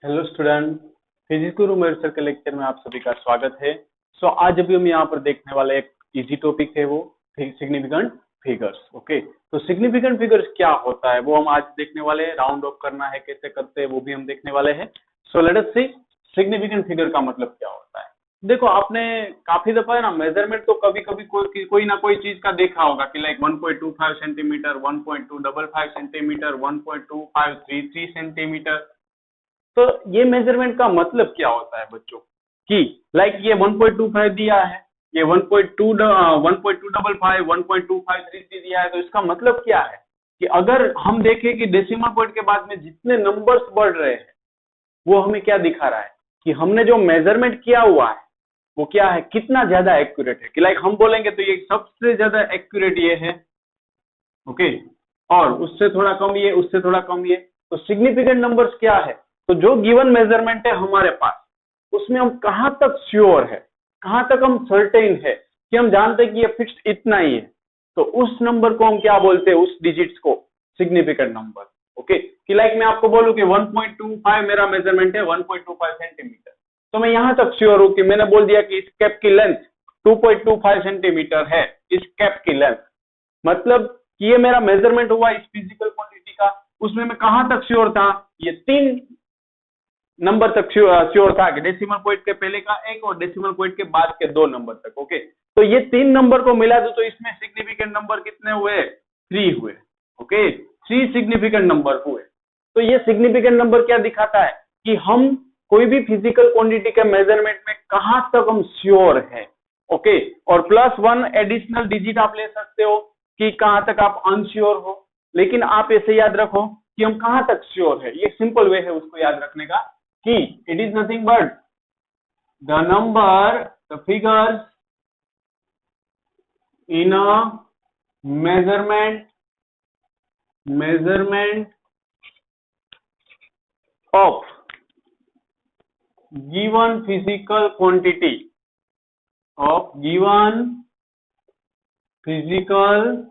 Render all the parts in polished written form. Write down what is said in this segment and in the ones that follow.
Hello student, physics गुरु मेरे sir के lecture में आप सभी का स्वागत है। आज अभी हम यहाँ पर देखने वाले एक इजी टॉपिक है वो सिग्निफिकेंट फिगर्स। ओके, तो सिग्निफिकेंट फिगर्स क्या होता है वो हम आज देखने वाले हैं। राउंड ऑफ करना है, कैसे करते हैं वो भी हम देखने वाले हैं। लेट अस सी सिग्निफिकेंट फिगर का मतलब क्या होता है। देखो, आपने काफी दफा है ना मेजरमेंट तो कभी कभी कोई ना कोई चीज का देखा होगा कि लाइक 1.25 सेंटीमीटर, 1.255 सेंटीमीटर, 1.2533 सेंटीमीटर। तो ये मेजरमेंट का मतलब क्या होता है बच्चों कि लाइक ये 1.25 दिया है, ये 1.255 1.2533 दिया है। तो इसका मतलब क्या है कि अगर हम देखें कि डेसिमल पॉइंट के बाद में जितने नंबर्स बढ़ रहे हैं वो हमें क्या दिखा रहा है कि हमने जो मेजरमेंट किया हुआ है वो क्या है, कितना ज्यादा एक्यूरेट है। कि लाइक हम बोलेंगे तो ये सबसे ज्यादा एक्यूरेट ये है, ओके, और उससे थोड़ा कम ये, उससे थोड़ा कम ये। तो सिग्निफिकेंट नंबर्स क्या है, तो जो गिवन मेजरमेंट है हमारे पास उसमें हम कहां तक श्योर है, कहां तक हम सर्टेन है कि हम जानते हैं कि ये फिक्स्ड इतना ही है, तो उस नंबर को हम क्या बोलते हैं, उस डिजिट्स को सिग्निफिकेंट नंबर। ओके, कि लाइक मैं आपको बोलूं कि 1.25 मेरा मेजरमेंट है 1.25 सेंटीमीटर, तो मैं यहां तक श्योर हूं कि मैंने बोल दिया कि इस कैप की लेंथ 2.25 सेंटीमीटर है, इस कैप की लेंथ। मतलब कि ये मेरा मेजरमेंट हुआ इस फिजिकल क्वांटिटी का, उसमें मैं कहां तक श्योर था, ये 3 नंबर तक श्योर था कि डेसिमल पॉइंट के पहले का एक और डेसिमल पॉइंट के बाद के 2 नंबर तक। ओके, तो ये 3 नंबर को मिला दो तो इसमें सिग्निफिकेंट नंबर कितने हुए, 3 हुए। ओके, 3 सिग्निफिकेंट नंबर हुए। तो ये सिग्निफिकेंट नंबर क्या दिखाता है कि हम कोई भी फिजिकल क्वांटिटी के मेजरमेंट में कहां तक हम श्योर है। ओके, और +1 एडिशनल डिजिट आप ले सकते हो कि कहां तक आप अनश्योर हो, लेकिन आप ऐसे याद रखो कि हम कहां तक श्योर है। ये सिंपल वे है उसको याद रखने का कि it is nothing but the number, the figures in a measurement of given physical quantity, of given physical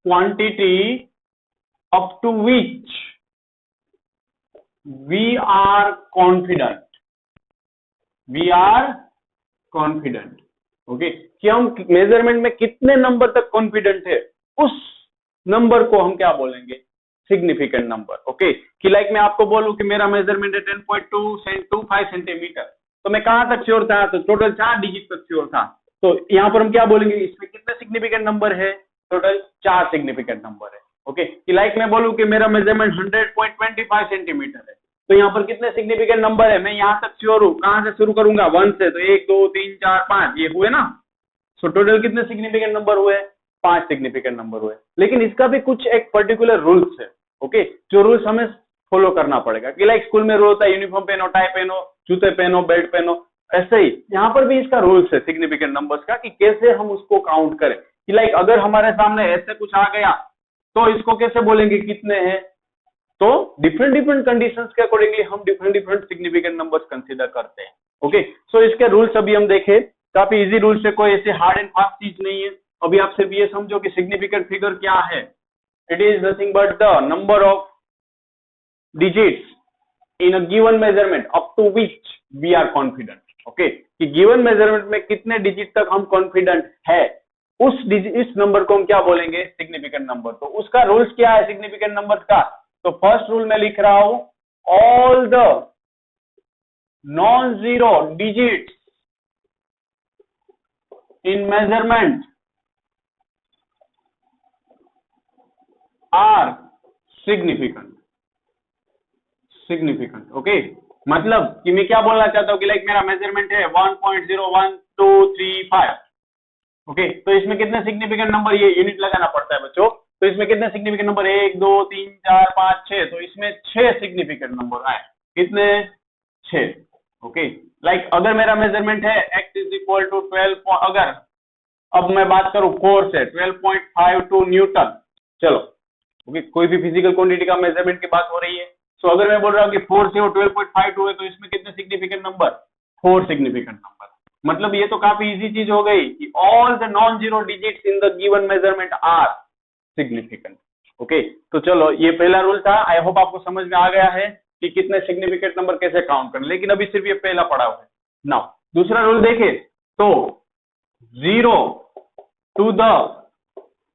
quantity up to which we are confident। Okay, कि हम मेजरमेंट में कितने नंबर तक कॉन्फिडेंट है, उस नंबर को हम क्या बोलेंगे, सिग्निफिकेंट नंबर। ओके, कि लाइक मैं आपको बोलूं कि मेरा मेजरमेंट है 10.25 सेंटीमीटर, तो मैं कहां तक श्योर था, तो टोटल 4 डिजिट तक श्योर था। तो यहां पर हम क्या बोलेंगे, इसमें कितने सिग्निफिकेंट नंबर है, टोटल 4 सिग्निफिकेंट नंबर है। ओके, कि लाइक मैं बोलूं कि मेरा मेजरमेंट 100.25 सेंटीमीटर है, तो यहाँ पर कितने सिग्निफिकेंट नंबर है, मैं यहाँ तक श्योर हूँ। कहां से शुरू करूंगा, 1 से, तो 1 2 3 4 5 ये हुए ना। सो टोटल कितने सिग्निफिकेंट नंबर हुए, 5 सिग्निफिकेंट नंबर हुए। लेकिन इसका भी कुछ एक पर्टिकुलर रूल्स है। ओके, जो रूल्स हमें फॉलो करना पड़ेगा। कि लाइक स्कूल में रूल होता है यूनिफॉर्म पहनो, टाई पहनो, जूते पहनो, बेल्ट पहनो, ऐसे ही यहाँ पर भी इसका रूल्स है सिग्निफिकेंट नंबर्स का कि कैसे हम उसको काउंट करें। कि लाइक अगर हमारे सामने ऐसे कुछ आ गया तो इसको कैसे बोलेंगे, कितने हैं। तो डिफरेंट कंडीशंस के अकॉर्डिंगली हम डिफरेंट सिग्निफिकेंट नंबर्स कंसीडर करते हैं। ओके, सो इसके रूल्स अभी हम देखें, काफी इजी रूल्स है, कोई ऐसे हार्ड एंड फास्ट चीज नहीं है। अभी आप सिर्फ ये समझो कि सिग्निफिकेंट फिगर क्या है, it is nothing but the number of digits in a given measurement up to which we are confident. Okay, कि गिवन मेजरमेंट में कितने डिजिट तक हम कॉन्फिडेंट है, इस नंबर को हम क्या बोलेंगे, सिग्निफिकेंट नंबर। तो उसका रूल्स क्या है सिग्निफिकेंट नंबर का, तो फर्स्ट रूल में लिख रहा हूं, all the non zero digits in measurement are significant. Okay, मतलब कि मैं क्या बोलना चाहता हूं कि लाइक मेरा मेजरमेंट है 1.01235। ओके, तो इसमें कितने सिग्निफिकेंट नंबर, ये यूनिट लगाना पड़ता है बच्चों, तो इसमें कितने सिग्निफिकेंट नंबर, 1 2 3 4 5 6, तो इसमें 6 सिग्निफिकेंट नंबर आए, कितने, 6। ओके, लाइक अगर मेरा मेजरमेंट है x इज इक्वल टू 12, अगर अब मैं बात करूं 4 से 12.52 न्यूटन, चलो। ओके, कोई भी फिजिकल क्वांटिटी का मेजरमेंट की बात हो रही है। सो अगर मैं बोल रहा हूं कि 4 से 12.52 है, तो इसमें कितने सिग्निफिकेंट नंबर, 4 सिग्निफिकेंट नंबर। मतलब ये तो काफी इजी चीज हो गई कि all the non zero digits in the given measurement are significant. Okay, तो चलो ये पहला रूल था, आई होप आपको समझ में आ गया है कि कितने सिग्निफिकेंट नंबर कैसे काउंट करना, लेकिन अभी सिर्फ ये पहला पड़ाव है। नाउ दूसरा रूल देखे तो 0 to the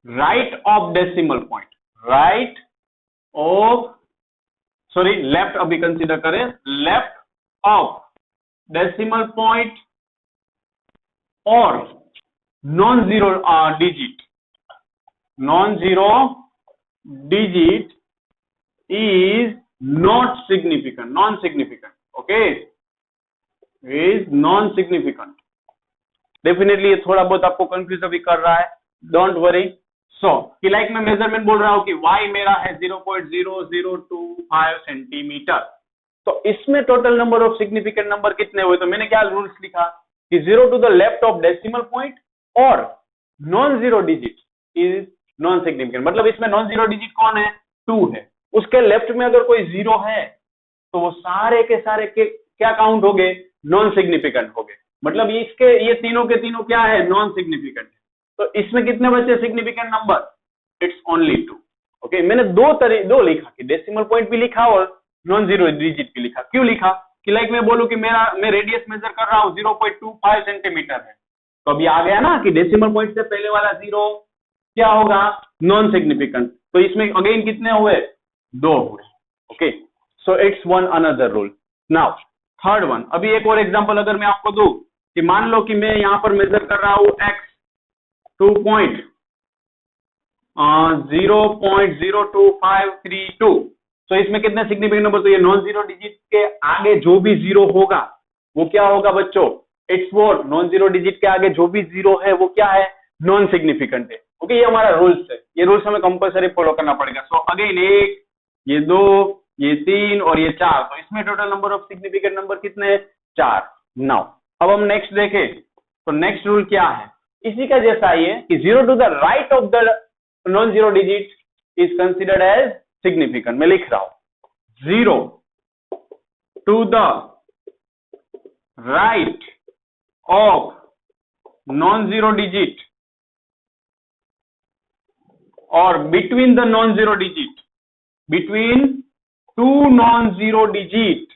right of decimal point, right of sorry left अभी कंसीडर करें, लेफ्ट ऑफ डेसिमल पॉइंट और non zero digit, non zero digit is not significant, non-significant, okay, is non-significant. Definitely ये थोड़ा बहुत आपको कंफ्यूज अभी कर रहा है, डोंट वरी। सो कि लाइक मैं मेजरमेंट बोल रहा हूं कि y मेरा है 0.0025 सेंटीमीटर, तो इसमें total number of significant number कितने हुए, तो मैंने क्या रूल्स लिखा कि 0 to the left of decimal point और non zero digit is non significant. मतलब इसमें नॉन जीरो डिजिट कौन है, 2 है, उसके लेफ्ट में अगर कोई 0 है तो वो सारे के सारे के क्या काउंट हो गए, नॉन सिग्निफिकेंट हो गए। मतलब इसके ये तीनों के तीनों क्या है, नॉन सिग्निफिकेंट। तो इसमें कितने बचे significant number, it's only 2। Okay, मैंने दो लिखा कि डेसिमल पॉइंट भी लिखा और नॉन जीरो डिजिट भी लिखा। क्यों लिखा कि लाइक मैं बोलूं कि मैं रेडियस मेजर कर रहा हूं 0.25 सेंटीमीटर है, तो अभी आ गया ना कि डेसिमल पॉइंट से पहले वाला 0 क्या होगा, नॉन सिग्निफिकेंट। तो इसमें अगेन कितने हुए, 2 हुए। Okay, so it's one another rule. Now third one, अभी एक और एग्जांपल अगर मैं आपको दूं कि मान लो कि मैं यहां पर मेजर कर रहा हूं x 2.0.02532, तो इसमें कितने सिग्निफिकेंट नंबर, तो ये नॉन जीरो डिजिट के आगे जो भी 0 होगा वो क्या होगा बच्चों, it's what, non zero digit के आगे जो भी 0 है वो क्या है, नॉन सिग्निफिकेंट है। ओके, ये हमारा रूल्स है, ये रूल्स हमें कंपलसरी फॉलो करना पड़ेगा। सो अगेन 1, ये 2, ये 3 और ये 4, तो इसमें total number of significant number कितने, 4। नाउ अब हम नेक्स्ट देखें, तो नेक्स्ट रूल क्या है, इसी का जैसा ये कि 0 to the right of the non zero digit is considered as significant. मैं लिख रहा हूं 0 to the right of non zero digit or between the non-zero digit, between two non-zero digit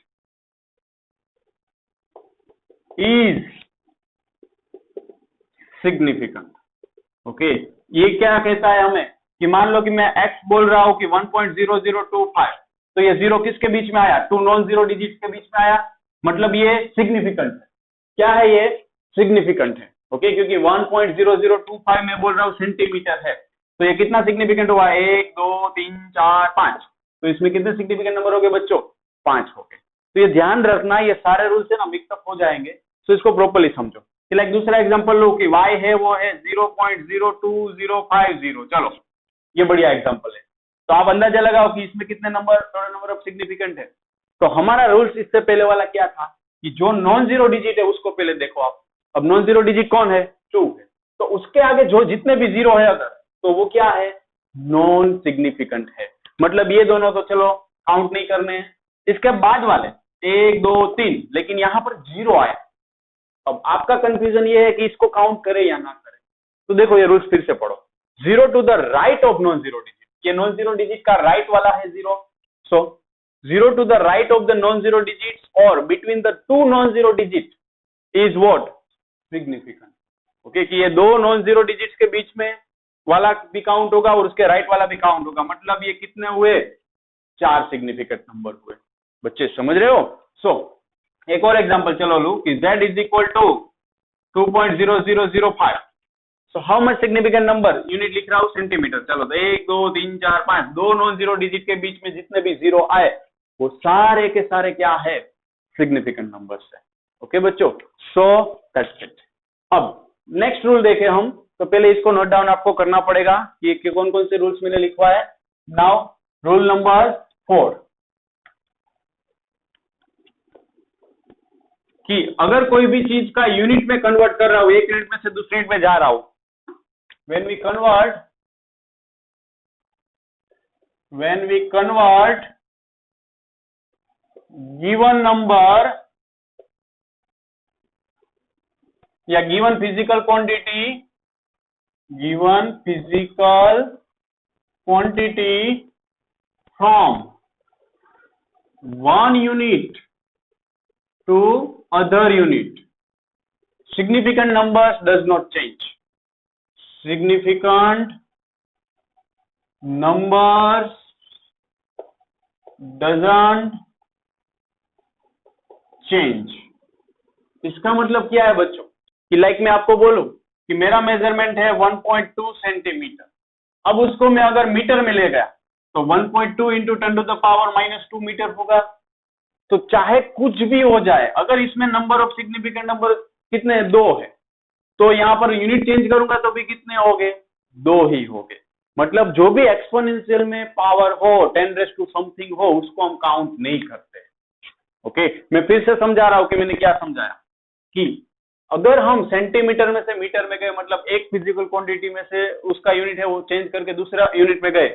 is significant. Okay, ये क्या कहता है हमें कि मान लो कि मैं x बोल रहा हूं कि 1.0025, तो ये 0 किसके बीच में आया, 2 नॉन जीरो डिजिट के बीच में आया, मतलब ये सिग्निफिकेंट है। क्या है ये, सिग्निफिकेंट है। ओके, क्योंकि 1.0025 में बोल रहा हूं सेंटीमीटर है, तो ये कितना सिग्निफिकेंट हुआ, 1 2 3 4 5, तो इसमें कितने सिग्निफिकेंट नंबर हो गए बच्चों, 5 हो गए। तो ये ध्यान रखना, ये सारे रूल्स है ना मिक्सअप हो जाएंगे, तो इसको प्रॉपर्ली समझो। कि लाइक दूसरा एग्जांपल लो कि y है वो है 0.02050, चलो ये बढ़िया एग्जांपल है, तो आप अंदाजा लगाओ कि इसमें कितने number, total number of significant है। तो हमारा रूल्स इससे पहले वाला क्या था कि जो नॉन जीरो डिजिट है उसको पहले देखो आप। अब नॉन जीरो डिजिट कौन है, 2 है, तो उसके आगे जो जितने भी 0 है अगर, तो वो क्या है, नॉन सिग्निफिकेंट है। मतलब ये दोनों तो चलो काउंट नहीं करने हैं, इसके बाद वाले 1 2 3, लेकिन यहां पर 0 आया। अब आपका कंफ्यूजन ये है कि इसको काउंट करें या ना करें, तो देखो ये रूल्स फिर से पढ़ो, 0 to the right of non zero digit, ये नॉन जीरो डिजिट का राइट वाला है 0, so 0 to the right of the non zero digit और between the 2 non zero digit is what, significant. Okay, कि ये 2 नॉन जीरो डिजिट्स के बीच में वाला भी काउंट होगा और उसके राइट वाला भी काउंट होगा, मतलब ये कितने हुए, 4 सिग्निफिकेंट नंबर हुए। बच्चे समझ रहे हो। सो एक और एग्जांपल चलो लू कि z is equal to 2.0005, so how much significant number, unit लिख रहा हूं सेंटीमीटर। चलो तो 1 2 3 4 5, 2 नॉन जीरो डिजिट के बीच में जितने भी 0 आए वो सारे के सारे क्या है, सिग्निफिकेंट नंबर्स है। ओके बच्चों, सो दैट्स इट। अब नेक्स्ट रूल देखें हम, तो पहले इसको नोट डाउन आपको करना पड़ेगा कि कौन कौन से रूल्स मैंने लिखवा है। नाउ रूल नंबर 4 कि अगर कोई भी चीज का यूनिट में कन्वर्ट कर रहा हूं, एक यूनिट में से दूसरे यूनिट में जा रहा हूं, when we convert given number या given physical quantity from one unit to other unit, significant numbers does not change. Significant numbers doesn't change. इसका मतलब क्या है बच्चों कि लाइक मैं आपको बोलूं कि मेरा मेजरमेंट है 1.2 सेंटीमीटर, अब उसको मैं अगर मीटर में ले गया तो 1.2 इंटू 10⁻⁻² मीटर होगा। तो चाहे कुछ भी हो जाए, अगर इसमें नंबर ऑफ सिग्निफिकेंट नंबर कितने 2 है, तो यहाँ पर यूनिट चेंज करूंगा तो भी कितने हो गए 2 ही हो गए। मतलब जो भी एक्सपोनेंशियल में पावर हो 10 समथिंग हो उसको हम काउंट नहीं करते। ओके, मैं फिर से समझा रहा हूं कि मैंने क्या समझाया कि अगर हम सेंटीमीटर में से मीटर में गए, मतलब एक फिजिकल क्वांटिटी में से उसका यूनिट है वो चेंज करके दूसरा यूनिट में गए,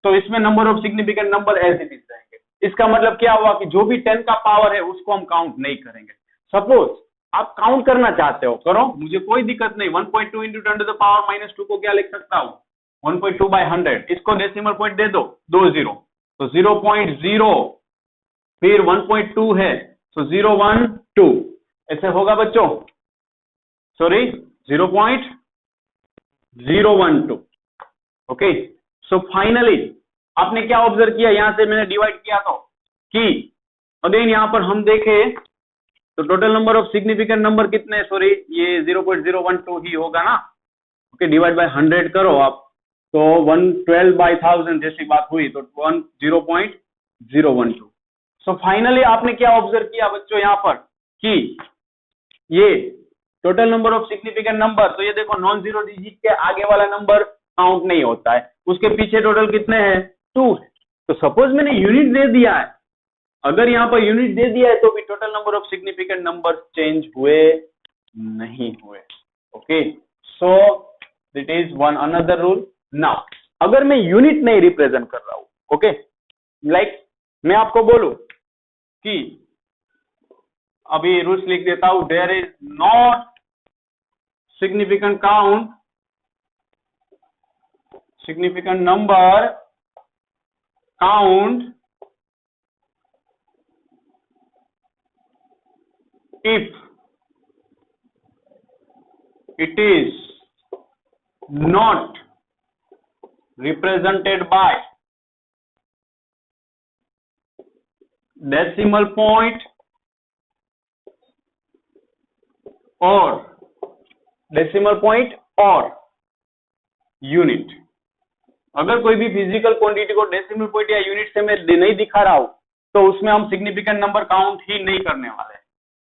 तो इसमें number of significant number as it is रहेंगे। इसका मतलब क्या हुआ कि जो भी 10 का पावर है उसको हम काउंट नहीं करेंगे। सपोज आप काउंट करना चाहते हो, करो, मुझे कोई दिक्कत नहीं। 1.2 इंटू 10⁻⁻² को क्या लिख सकता हूं 1.2/100, इसको डेसिमल पॉइंट दे दो 2 0, तो 0.0, फिर 1.2 है तो 012, ऐसे होगा बच्चों, सॉरी 0.012। ओके, सो फाइनली आपने क्या ऑब्जर्व किया, यहां से मैंने डिवाइड किया तो कि अगेन यहां पर हम देखें तो total number of significant number कितने, सॉरी ये 0.012 ही होगा ना। ओके, डिवाइड बाय 100 करो आप तो 112/1000 जैसी बात हुई तो 0.012। सो फाइनली आपने क्या ऑब्जर्व किया बच्चों यहाँ पर कि ये total number of significant number, तो ये देखो नॉन जीरो डिजिट के आगे वाला नंबर काउंट नहीं होता है, उसके पीछे टोटल कितने हैं 2 है। तो सपोज मैंने यूनिट दे दिया है, अगर यहाँ पर यूनिट दे दिया है तो भी total number of significant number change हुए नहीं हुए। Okay, so that is one another rule. Now अगर मैं यूनिट नहीं रिप्रेजेंट कर रहा हूं, ओके, लाइक मैं आपको बोलूं कि अभी रूल्स लिख देता हूं, there is not significant count, significant number count if it is not represented by decimal point or decimal point और यूनिट। अगर कोई भी फिजिकल क्वांटिटी को डेसिमल पॉइंट या यूनिट से मैं नहीं दिखा रहा हूं तो उसमें हम सिग्निफिकेंट नंबर काउंट ही नहीं करने वाले।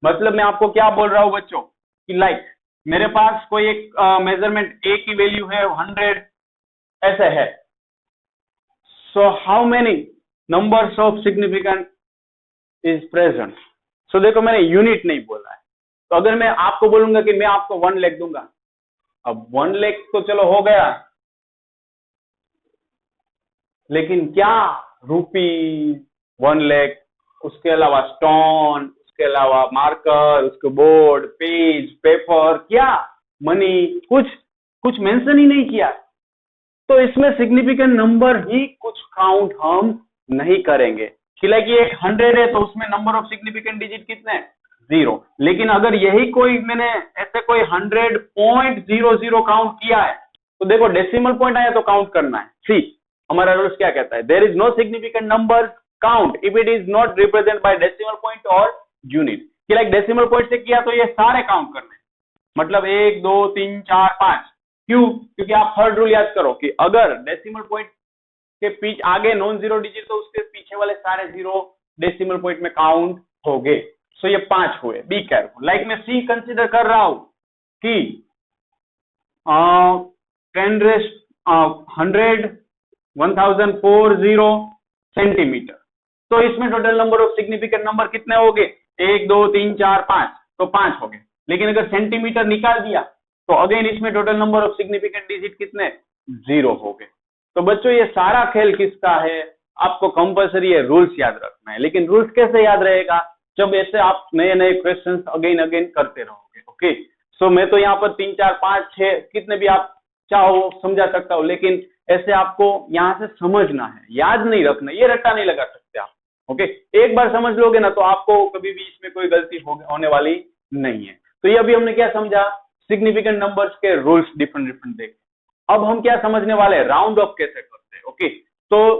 मतलब मैं आपको क्या बोल रहा हूं बच्चों कि लाइक मेरे पास कोई एक मेजरमेंट ए की वैल्यू है 100 ऐसे है, so how many numbers of significant is present. So देखो मैंने यूनिट नहीं बोला है, तो अगर मैं आपको बोलूंगा कि मैं आपको 1 लाख दूंगा, अब 1 लाख तो चलो हो गया, लेकिन क्या रुपी 1 लाख, उसके अलावा स्टोन, उसके अलावा मार्कर, उसके बोर्ड, पेज, पेपर, क्या मनी, कुछ मेंशन ही नहीं किया। तो इसमें सिग्निफिकेंट नंबर ही कुछ काउंट हम नहीं करेंगे कि लाइक ये 100 है तो उसमें नंबर ऑफ सिग्निफिकेंट डिजिट कितने 0। लेकिन अगर यही कोई मैंने ऐसे कोई 100.00 काउंट किया है तो देखो डेसिमल पॉइंट आया तो काउंट करना है। सी हमारा रूल्स क्या कहता है, there is no significant number count if it is not represent by decimal point और यूनिट। कि लाइक डेसिमल पॉइंट से किया तो ये सारे काउंट करने, मतलब 1 2 3 4 5। क्यों? क्योंकि आप थर्ड रूल याद करो कि अगर डेसिमल पॉइंट के पीछे आगे नॉन जीरो डिजिट तो उसके पीछे वाले सारे जीरो डेसिमल पॉइंट में काउंट हो गए। सो ये 5 हुए। बी केयरफुल, लाइक मैं सी कंसीडर कर रहा हूं कि 1040 सेंटीमीटर, तो इसमें total number of significant number कितने हो गए 1 2 3 4 5, तो 5 हो गए। लेकिन अगर सेंटीमीटर निकाल दिया तो अगेन इसमें total number of significant digit कितने 0 हो गए। तो बच्चों ये सारा खेल किसका है, आपको कंपल्सरी है रूल्स याद रखना है। लेकिन रूल्स कैसे याद रहेगा, जब ऐसे आप नए नए क्वेश्चंस अगेन अगेन करते रहोगे। ओके, सो मैं तो यहाँ पर 3 4 5 6 कितने भी आप चाहो समझा सकता हूँ, लेकिन ऐसे आपको यहाँ से समझना है, याद नहीं रखना, ये रट्टा नहीं लगा सकते आप। ओके, एक बार समझ लोगे ना तो आपको कभी भी इसमें कोई गलती होने वाली नहीं है। तो ये अभी हमने क्या समझा, सिग्निफिकेंट नंबर्स के रूल्स डिफरेंट डिफरेंट देखे। अब हम क्या समझने वाले हैं, राउंड ऑफ कैसे करते हैं। ओके, तो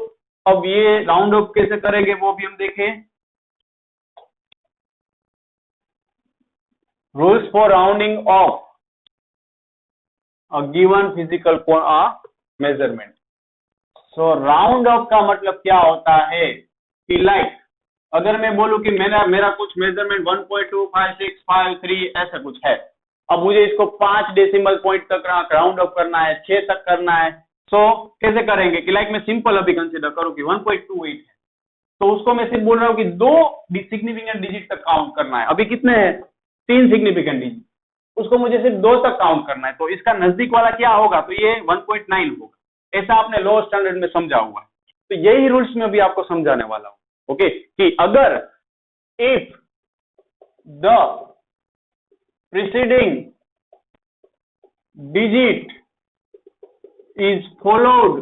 अब ये राउंड ऑफ कैसे करेंगे वो भी हम देखें। Rules for rounding off a given physical measurement. So round of का मतलब क्या होता है कि लाइक अगर मैं बोलूं कि मेरा कुछ मेजरमेंट 1.256553 ऐसा कुछ है, अब मुझे इसको 5 डेसिमल पॉइंट तक राउंड ऑफ करना है, 6 तक करना है। सो कैसे करेंगे कि लाइक मैं सिंपल अभी कंसीडर करूं कि 1.28 है, तो उसको मैं सिर्फ बोल रहा हूं कि 2 सिग्निफिकेंट डिजिट तक काउंट करना है। अभी कितने हैं, 3 सिग्निफिकेंट डिजिट, उसको मुझे सिर्फ 2 तक काउंट करना है, तो इसका नजदीक वाला क्या होगा, तो ये 1.9 होगा। ऐसा आपने लोअर स्टैंडर्ड में समझा हुआ है, तो यही रूल्स में अभी आपको समझाने वाला हूं। ओके, कि अगर if the preceding digit is followed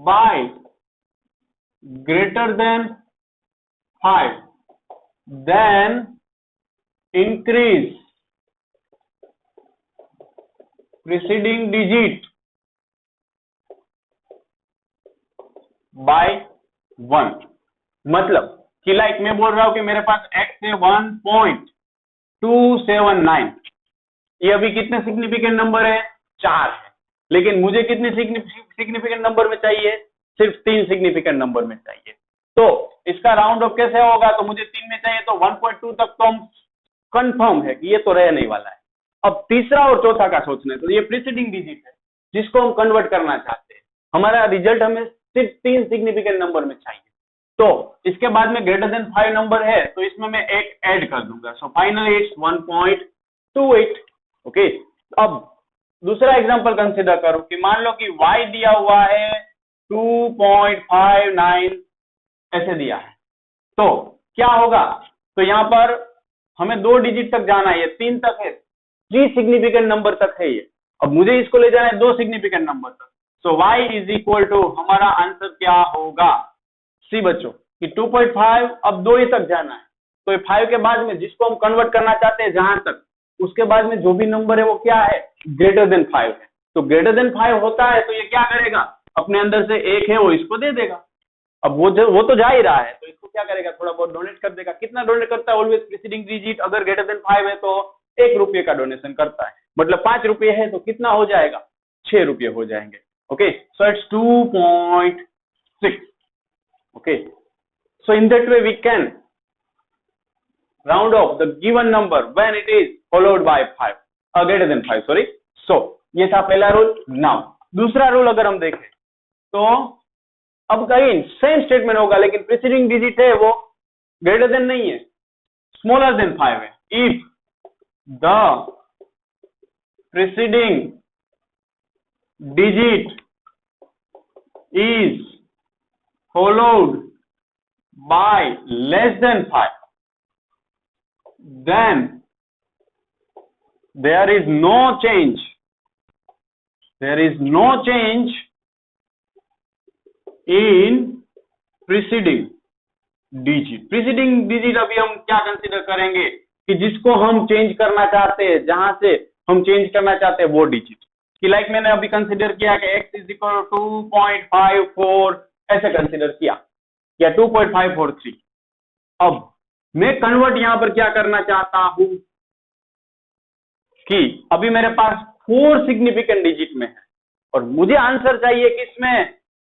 by greater than 5, then increase preceding digit by 1। मतलब कि लाइक मैं बोल रहा हूं कि मेरे पास x है 1.279, ये अभी कितने सिग्निफिकेंट नंबर है, 4 है, लेकिन मुझे कितने सिग्निफिकेंट नंबर में चाहिए, सिर्फ 3 सिग्निफिकेंट नंबर में चाहिए। तो इसका राउंड ऑफ कैसे होगा, तो मुझे 3 में चाहिए, तो 1.2 तक तो हम कंफर्म है कि ये तो रह नहीं वाला है। अब तीसरा और चौथा का सोचना है, तो ये प्रीसीडिंग डिजिट है जिसको हम कन्वर्ट करना चाहते हैं। हमारा रिजल्ट हमें सिर्फ 3 सिग्निफिकेंट नंबर में चाहिए, तो इसके बाद में ग्रेटर देन 5 नंबर है, तो इसमें मैं एक ऐड कर दूंगा। So finally it's 1.28। ओके, अब दूसरा एग्जांपल कंसीडर करो कि मान लो कि y दिया हुआ है 2.59 ऐसे दिया है, तो क्या होगा, तो यहां पर हमें 2 डिजिट तक जाना है, ये 3 तक है, 3 सिग्निफिकेंट नंबर तक है ये। अब मुझे इसको ले जाना है 2 सिग्निफिकेंट नंबर तक। सो y इज इक्वल टू, हमारा आंसर क्या होगा, सी बच्चों कि 2.5, अब 2 ही तक जाना है, तो 5 के बाद में जिसको हम कन्वर्ट करना चाहते हैं जहां तक, उसके बाद में जो भी नंबर है वो क्या है, ग्रेटर देन 5 है। तो ग्रेटर देन 5 होता है तो ये क्या करेगा, अपने अंदर से 1 है वो इसको दे देगा। अब वो तो जा ही रहा है, तो इसको क्या करेगा, थोड़ा बहुत डोनेट कर देगा। कितना डोनेट करता है, ऑलवेज प्रीसीडिंग डिजिट अगर ग्रेटर देन 5 है तो 1 रुपये का डोनेशन करता है, मतलब 5 रुपये है तो कितना हो जाएगा, 6 रुपये हो जाएंगे। Okay, so it's 2.6। okay, so in that way we can round off the given number when it is followed by 5 greater than 5, sorry। so ये था पहला रूल। नाउ दूसरा रूल अगर हम देखें तो अब कहीं सेम स्टेटमेंट होगा, लेकिन प्रीसीडिंग डिजिट है वो ग्रेटर देन नहीं है, स्मॉलर देन 5 है। If the preceding digit is followed by less than 5, then there is no change in preceding digit। preceding digit अभी हम क्या कंसीडर करेंगे कि जिसको हम चेंज करना चाहते हैं, जहां से हम चेंज करना चाहते हैं वो डिजिट, कि लाइक मैंने अभी कंसीडर किया कि x इज इक्वल टू 2.54 ऐसे कंसीडर किया, या 2.543। अब मैं कन्वर्ट यहां पर क्या करना चाहता हूं कि अभी मेरे पास 4 सिग्निफिकेंट डिजिट में है और मुझे आंसर चाहिए किसमें,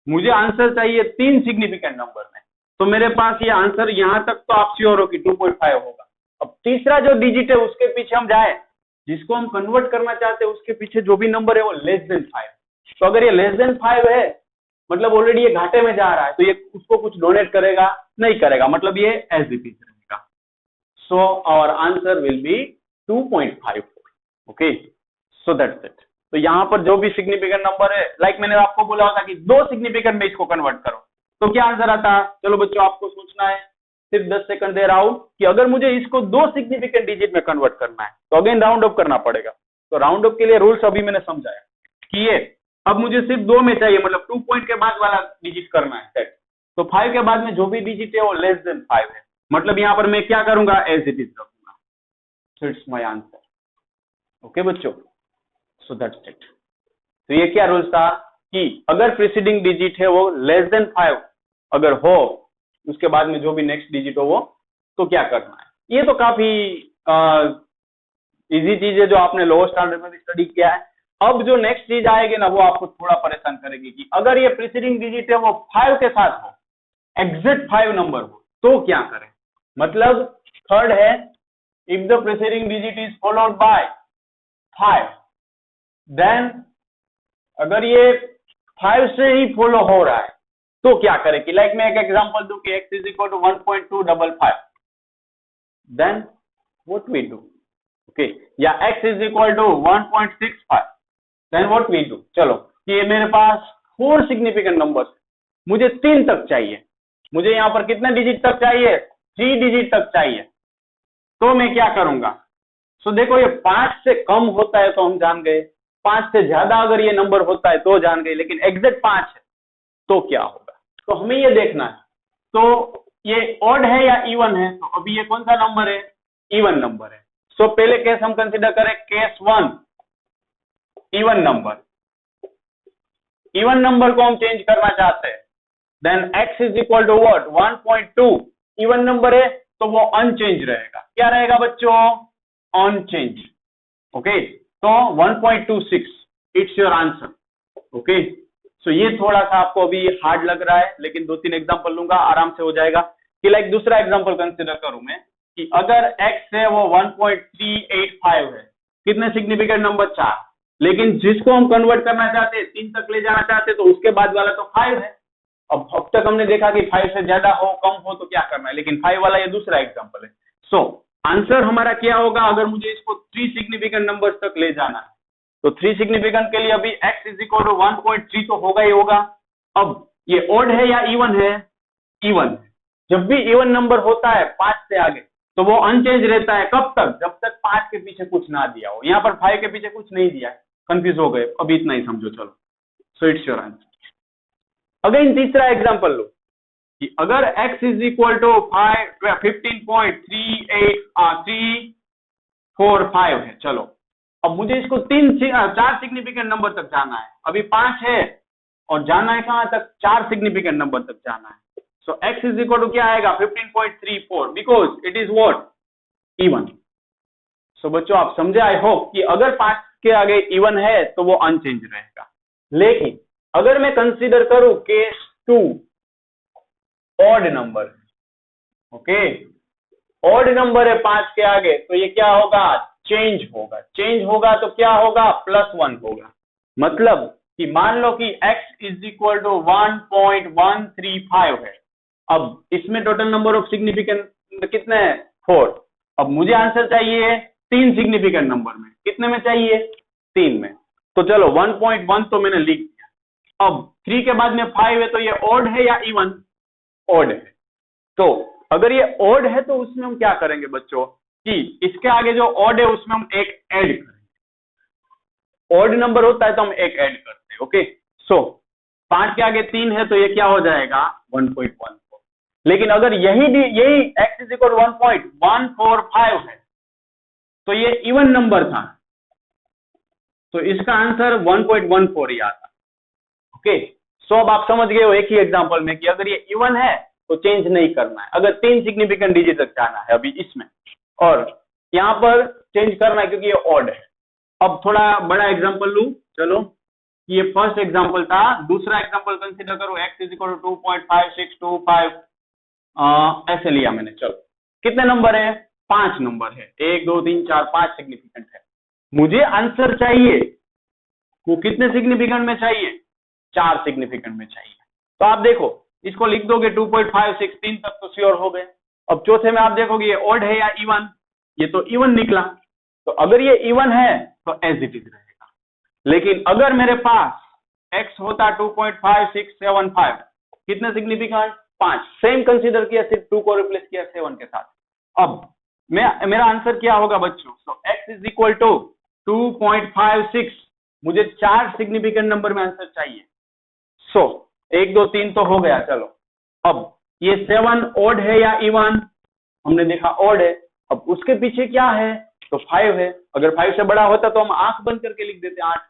मुझे आंसर चाहिए 3 सिग्निफिकेंट नंबर में। तो मेरे पास ये आंसर यहां तक तो आप श्योर हो कि 2.5 होगा। अब तीसरा जो डिजिट है उसके पीछे हम जाए, जिसको हम कन्वर्ट करना चाहते हैं उसके पीछे जो भी नंबर है वो लेस देन 5। तो अगर ये लेस देन 5 है मतलब ऑलरेडी ये घाटे में जा रहा है, तो ये उसको कुछ डोनेट करेगा नहीं करेगा, मतलब ये एज इट इज रहेगा। So our answer will be 2.54। Okay, so that's it. तो यहाँ पर जो भी सिग्निफिकेंट नंबर है, लाइक मैंने आपको बोला होता कि 2 सिग्निफिकेंट में इसको कन्वर्ट करो, तो क्या आंसर आता है। चलो बच्चों आपको सोचना है, सिर्फ 10 सेकंड दे रहा हूं कि अगर मुझे इसको 2 सिग्निफिकेंट डिजिट में कन्वर्ट करना है तो अगेन राउंड ऑफ करना पड़ेगा। तो राउंड ऑफ के लिए रूल्स अभी मैंने समझाया कि ये अब मुझे सिर्फ 2 में चाहिए, मतलब 2 पॉइंट के बाद वाला डिजिट करना है सेट। तो 5 के बाद में जो भी डिजिट है वो लेस देन 5 है, मतलब यहाँ पर मैं क्या करूंगा, एज इट इज रखूंगा। So it's my answer. Okay बच्चों, सो दैट्स इट। तो ये क्या रूल था कि अगर प्रीसीडिंग डिजिट है वो लेस देन 5 अगर हो, उसके बाद में जो भी नेक्स्ट डिजिट हो वो, तो क्या करना है। ये तो काफी इजी चीज है जो आपने लोअर स्टैंडर्ड में भी स्टडी किया है। अब जो नेक्स्ट चीज आएगी ना वो आपको थोड़ा परेशान करेगी कि अगर ये प्रीसीडिंग डिजिट है वो 5 के साथ हो, एग्जैक्ट 5 नंबर हो, तो क्या करें। मतलब थर्ड है, if the preceding digit is followed by 5, then अगर ये 5 से ही फॉलो हो रहा है तो क्या करें। कि लाइक मैं एक एग्जांपल दूं कि x is equal to 1.255, then what we do. Okay, या x is equal to 1.65, then what we do. चलो कि ये मेरे पास 4 सिग्निफिकेंट नंबर्स, मुझे 3 तक चाहिए, मुझे यहाँ पर कितने डिजिट तक चाहिए, 3 डिजिट तक चाहिए, तो मैं क्या करूंगा। सो देखो ये 5 से कम होता है तो हम जान गए, 5 से ज्यादा अगर ये नंबर होता है तो जान गए, लेकिन एग्जैक्ट 5 है तो क्या होगा। तो हमें ये देखना है, तो ये ऑड है या इवन है। तो अभी ये कौन सा नंबर है, इवन नंबर है। सो पहले केस हम कंसीडर करें, case 1 even number. Even number को हम चेंज करना चाहते हैं, then x is equal to what, 1.2। Even number है तो वो अनचेंज रहेगा। क्या रहेगा बच्चों, अनचेंज। ओके, तो 1.26 इट्स योर आंसर। ओके, सो ये थोड़ा सा आपको अभी हार्ड लग रहा है, लेकिन 2-3 एग्जांपल लूंगा, आराम से हो जाएगा। कि लाइक दूसरा एग्जांपल कंसीडर करूं मैं कि अगर x है वो 1.385 है, कितने सिग्निफिकेंट नंबर, 4, लेकिन जिसको हम कन्वर्ट करना चाहते हैं, 3 तक ले जाना चाहते हैं, तो उसके बाद वाला तो 5 है। अब तक हमने देखा कि 5 से ज्यादा हो, कम हो तो क्या करना है, लेकिन 5 वाला ये दूसरा एग्जांपल है। सो आंसर हमारा क्या होगा, अगर मुझे इसको 3 सिग्निफिकेंट नंबर्स तक ले जाना है, तो 3 सिग्निफिकेंट के लिए अभी x इज इक्वल टू 1.3 तो होगा ही होगा। अब ये ऑड है या इवन है, इवन है। जब भी इवन नंबर होता है 5 से आगे तो वो अनचेंज रहता है, कब तक, जब तक 5 के पीछे कुछ ना दिया हो। यहाँ पर 5 के पीछे कुछ नहीं दिया है, कंफ्यूज हो गए, अभी इतना ही समझो। चलो, सो इट्स योर आंसर। अगेन तीसरा एग्जांपल लो कि अगर x इज इक्वल टू 15.345 है। चलो अब मुझे इसको 4 सिग्निफिकेंट नंबर तक जाना है। अभी 5 है और जाना है कहां तक, 4 सिग्निफिकेंट नंबर तक जाना है। So x is equal to क्या आएगा, 15.34, because it is what, even. So बच्चों आप समझे, आई होप कि अगर 5 के आगे इवन है तो वो अनचेंज रहेगा। लेकिन अगर मैं कंसीडर करूं case 2, odd number, okay, odd number है 5 के आगे, तो ये क्या होगा, चेंज होगा। चेंज होगा तो क्या होगा, +1 होगा। मतलब कि मान लो कि x इज इक्वल टू 1.135 है। अब इसमें टोटल नंबर ऑफ सिग्निफिकेंट कितने हैं, 4। अब मुझे आंसर चाहिए 3 सिग्निफिकेंट नंबर में, कितने में चाहिए, 3 में। तो चलो 1.1 तो मैंने लिख दिया। अब 3 के बाद में 5 है, तो ये ऑड है या इवन, ऑड है। तो अगर ये ऑड है तो उसमें हम क्या करेंगे बच्चों, कि इसके आगे जो ऑड है उसमें हम एक ऐड करेंगे। ऑड नंबर होता है तो हम एक ऐड करते हैं। ओके, सो 5 के आगे 3 है तो ये क्या हो जाएगा, 1.14। लेकिन अगर यही x इज इक्वल 1.145 है तो ये इवन नंबर था, तो इसका आंसर 1.14 ही आता। ओके, सो अब आप समझ गए हो एक ही एग्जांपल में कि अगर ये इवन है तो चेंज नहीं करना है, अगर 3 सिग्निफिकेंट डिजिट तक जाना है अभी इसमें, और यहाँ पर चेंज करना है क्योंकि ये ऑड है। अब थोड़ा बड़ा एग्जांपल लूं, चलो ये फर्स्ट एग्जांपल था, दूसरा एग्जांपल कंसीडर करो, x इज इक्वल टू 2.5625, ऐसे लिया मैंने। चलो कितने नंबर है, 5 नंबर है, 1 2 3 4 5 सिग्निफिकेंट है। मुझे आंसर चाहिए वो कितने सिग्निफिकेंट में चाहिए, 4 सिग्निफिकेंट में चाहिए। तो आप देखो इसको लिख दोगे 2.56, 3 तक तो श्योर हो गए। अब चौथे में आप देखोगे ये ऑड है या इवन, ये तो इवन निकला। तो अगर ये इवन है तो एज इट इज रहेगा। लेकिन अगर मेरे पास x होता 2.5675, कितने सिग्निफिकेंट, 5, सेम कंसीडर किया, सिर्फ 2 को रिप्लेस किया 7 के साथ। अब मेरा आंसर क्या होगा बच्चों, सो x इज इक्वल टू 2.56, मुझे 4 सिग्निफिकेंट नंबर में आंसर चाहिए। सो 1 2 3 तो हो गया। चलो अब ये 7 ऑड है या इवन, हमने देखा ऑड है। अब उसके पीछे क्या है, तो 5 है। अगर 5 से बड़ा होता तो हम आंख बंद करके लिख देते 8,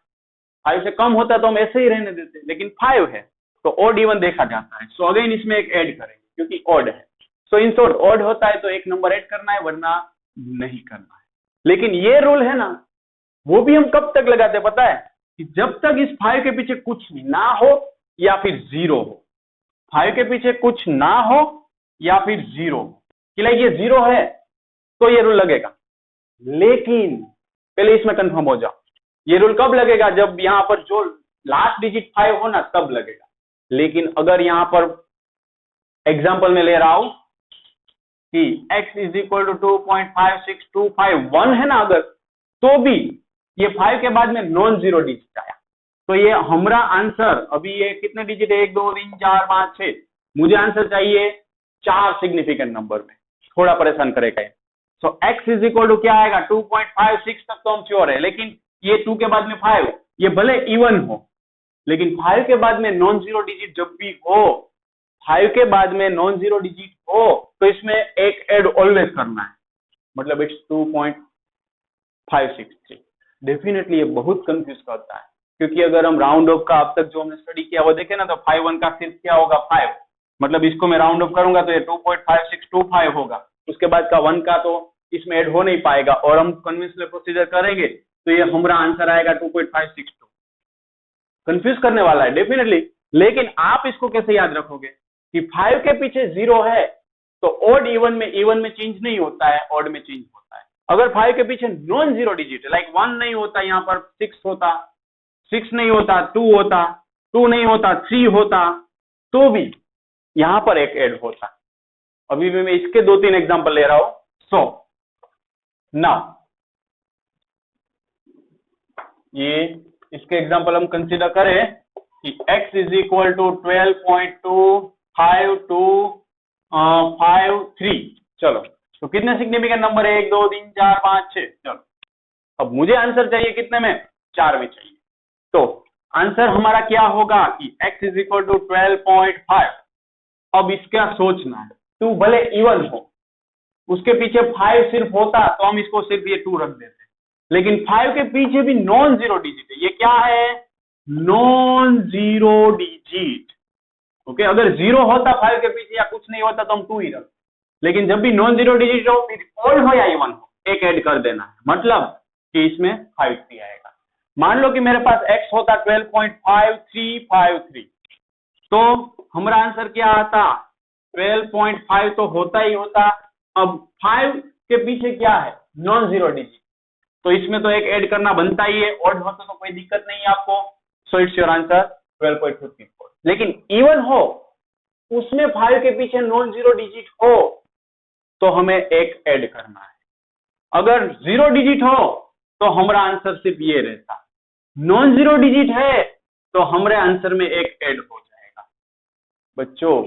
5 से कम होता तो हम ऐसे ही रहने देते, लेकिन 5 है तो ऑड इवन देखा जाता है। सो अगेन इसमें एक ऐड करेंगे क्योंकि ऑड है। सो इन शॉर्ट ऑड होता है तो एक नंबर ऐड करना है, वरना नहीं करना है। लेकिन ये रूल है ना, वो भी हम कब तक लगाते हैं पता है, कि जब तक इस 5 के पीछे कुछ ना हो या फिर 0 हो। 5 के पीछे कुछ ना हो या फिर 0 हो, कि लाइक ये 0 है तो ये रूल लगेगा। लेकिन पहले इसमें कंफर्म हो जाओ, ये रूल कब लगेगा, जब यहां पर जो लास्ट डिजिट 5 हो ना तब लगेगा। लेकिन अगर यहां पर एग्जांपल में ले रहा हूं कि x इज इक्वल टू 2.56251 है ना, अगर तो भी ये 5 के बाद में नॉन जीरो डिजिट आया, तो ये हमारा आंसर, अभी ये कितने डिजिट है, 1 2 3 4 5 6, मुझे आंसर चाहिए 4 सिग्निफिकेंट नंबर में, थोड़ा परेशान करेगा। सो x इज इक्वल टू क्या आएगा, 2.56 तक तो हम श्योर है, लेकिन ये 2 के बाद में 5, ये भले इवन हो, लेकिन 5 के बाद में नॉन जीरो डिजिट जब भी हो, 5 के बाद में नॉन जीरो डिजिट हो, तो इसमें एक ऐड ऑलवेज करना है, मतलब इट्स 2.563। डेफिनेटली ये बहुत कंफ्यूज करता है, क्योंकि अगर हम राउंड ऑफ का अब तक जो हमने स्टडी किया वो देखे ना, तो 5 1 का सिर्फ क्या होगा 5, मतलब इसको मैं राउंड ऑफ करूंगा तो ये 2.5625 होगा, उसके बाद का 1 का तो इसमें ऐड हो नहीं पाएगा, और हम कन्वेंशनल प्रोसीजर करेंगे तो ये हमारा आंसर आएगा 2.562। कंफ्यूज करने वाला है डेफिनेटली। लेकिन आप इसको कैसे याद रखोगे कि 5 के पीछे 0 है तो ऑड इवन में चेंज नहीं होता है, ऑड में चेंज होता है। अगर 5 के पीछे नॉन जीरो डिजिट है, लाइक 1 नहीं होता, यहाँ पर 6 होता, 6 नहीं होता 2 होता, 2 नहीं होता 3 होता, तो भी यहां पर एक ऐड होता। अभी भी मैं इसके 2-3 एग्जांपल ले रहा हूं। सो नाउ ये इसके एग्जांपल हम कंसीडर करें कि x इज इक्वल टू 12.25253। चलो, तो कितने सिग्निफिकेंट नंबर है, 1 2 3 4 5 6। चलो, अब मुझे आंसर चाहिए कितने में, 4 में चाहिए। तो आंसर हमारा क्या होगा कि x इज इक्वल टू 12.5। अब इसका सोचना है, 2 भले इवन हो, उसके पीछे 5 सिर्फ होता तो हम इसको सिर्फ ये 2 रख देते, लेकिन 5 के पीछे भी नॉन जीरो डिजिट है। ये क्या है, नॉन जीरो डिजिट। ओके, अगर 0 होता 5 के पीछे या कुछ नहीं होता तो हम 2 ही रखते, लेकिन जब भी नॉन जीरो डिजिट हो, फिर ऑड हो या इवन हो, एक ऐड कर देना है, मतलब कि इसमें 5 आएगा। मान लो कि मेरे पास x होता 12.5353, तो हमारा आंसर क्या आता, 12.5 तो होता ही होता। अब 5 के पीछे क्या है, नॉन जीरो डिजिट, तो इसमें तो एक ऐड करना बनता ही है, ऑड होता तो कोई दिक्कत नहीं है आपको। सो इट्स योर आंसर 12.54। लेकिन इवन हो, उसमें 5 के पीछे नॉन जीरो डिजिट हो, तो हमें एक ऐड करना है। अगर 0 डिजिट हो तो हमारा आंसर सिर्फ ये रहता, नॉन जीरो डिजिट है तो हमारे आंसर में एक ऐड हो जाएगा। बच्चों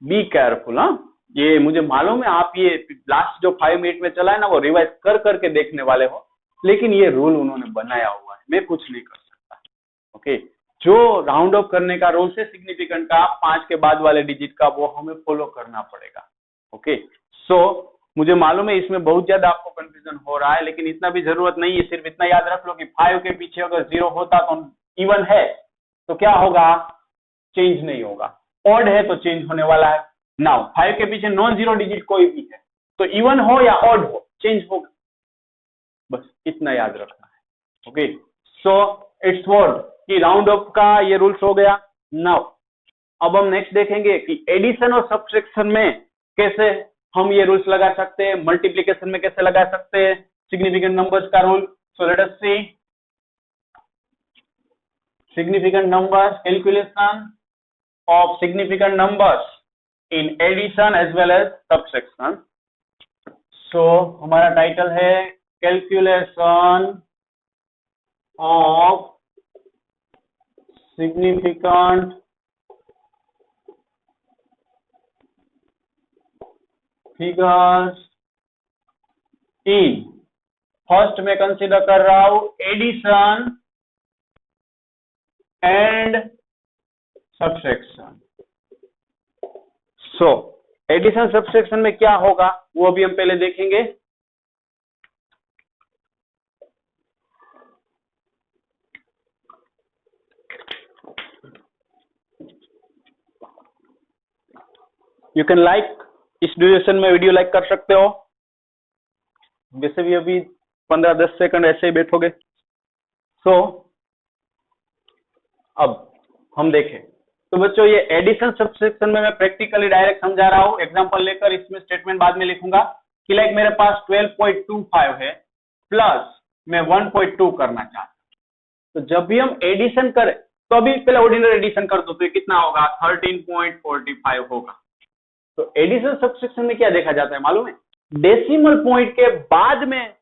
बी केयरफुल। हाँ, ये मुझे मालूम है आप ये लास्ट जो 5 मिनट में चला है ना, वो रिवाइज कर करके देखने वाले हो, लेकिन ये रूल उन्होंने बनाया हुआ है, मैं कुछ नहीं कर सकता। ओके, जो राउंड ऑफ करने का रूल है सिग्निफिकेंट का 5 के बाद वाले डिजिट का, वो हमें फॉलो करना पड़ेगा। ओके, सो मुझे मालूम है इसमें बहुत ज्यादा आपको कंफ्यूजन हो रहा है, लेकिन इतना भी जरूरत नहीं है। सिर्फ इतना याद रख लो कि 5 के पीछे अगर 0 होता तो इवन है तो क्या होगा, चेंज नहीं होगा, ऑड है तो चेंज होने वाला है। नाउ 5 के पीछे नॉन जीरो डिजिट कोई भी है तो इवन हो या ऑड हो चेंज होगा, बस इतना याद रखना है। ओके, सो इट्स वर्ड कि राउंड ऑफ का ये रूल्स हो गया। नाउ अब हम नेक्स्ट देखेंगे कि एडिशन और सब्ट्रैक्शन में कैसे हम ये रूल्स लगा सकते हैं, मल्टीप्लिकेशन में कैसे लगा सकते हैं सिग्निफिकेंट नंबर्स का rule. So let us C significant numbers, calculation of significant numbers in addition as well as subtraction. So हमारा टाइटल है calculation of significant figures in, first में कंसीडर कर रहा हूं addition and subtraction. So addition subtraction में क्या होगा वो अभी हम पहले देखेंगे। यू कैन लाइक, इस ड्यूरेशन में वीडियो लाइक कर सकते हो। वैसे भी अभी 15-10 सेकंड ऐसे ही बैठोगे। सो अब हम देखें तो बच्चों ये एडिशन सब्सट्रैक्शन में मैं प्रैक्टिकली डायरेक्ट समझा रहा हूं, एग्जांपल लेकर इसमें स्टेटमेंट बाद में लिखूंगा कि लाइक मेरे पास 12.25 है प्लस मैं 1.2 करना चाहता हूं। तो जब भी हम एडिशन करें तो अभी पहले ऑर्डिनरी एडिशन कर दो तो ये कितना होगा 13.45 होगा। तो एडिशन सब्सट्रैक्शन में क्या देखा जाता है मालूम है, डेसिमल पॉइंट के बाद में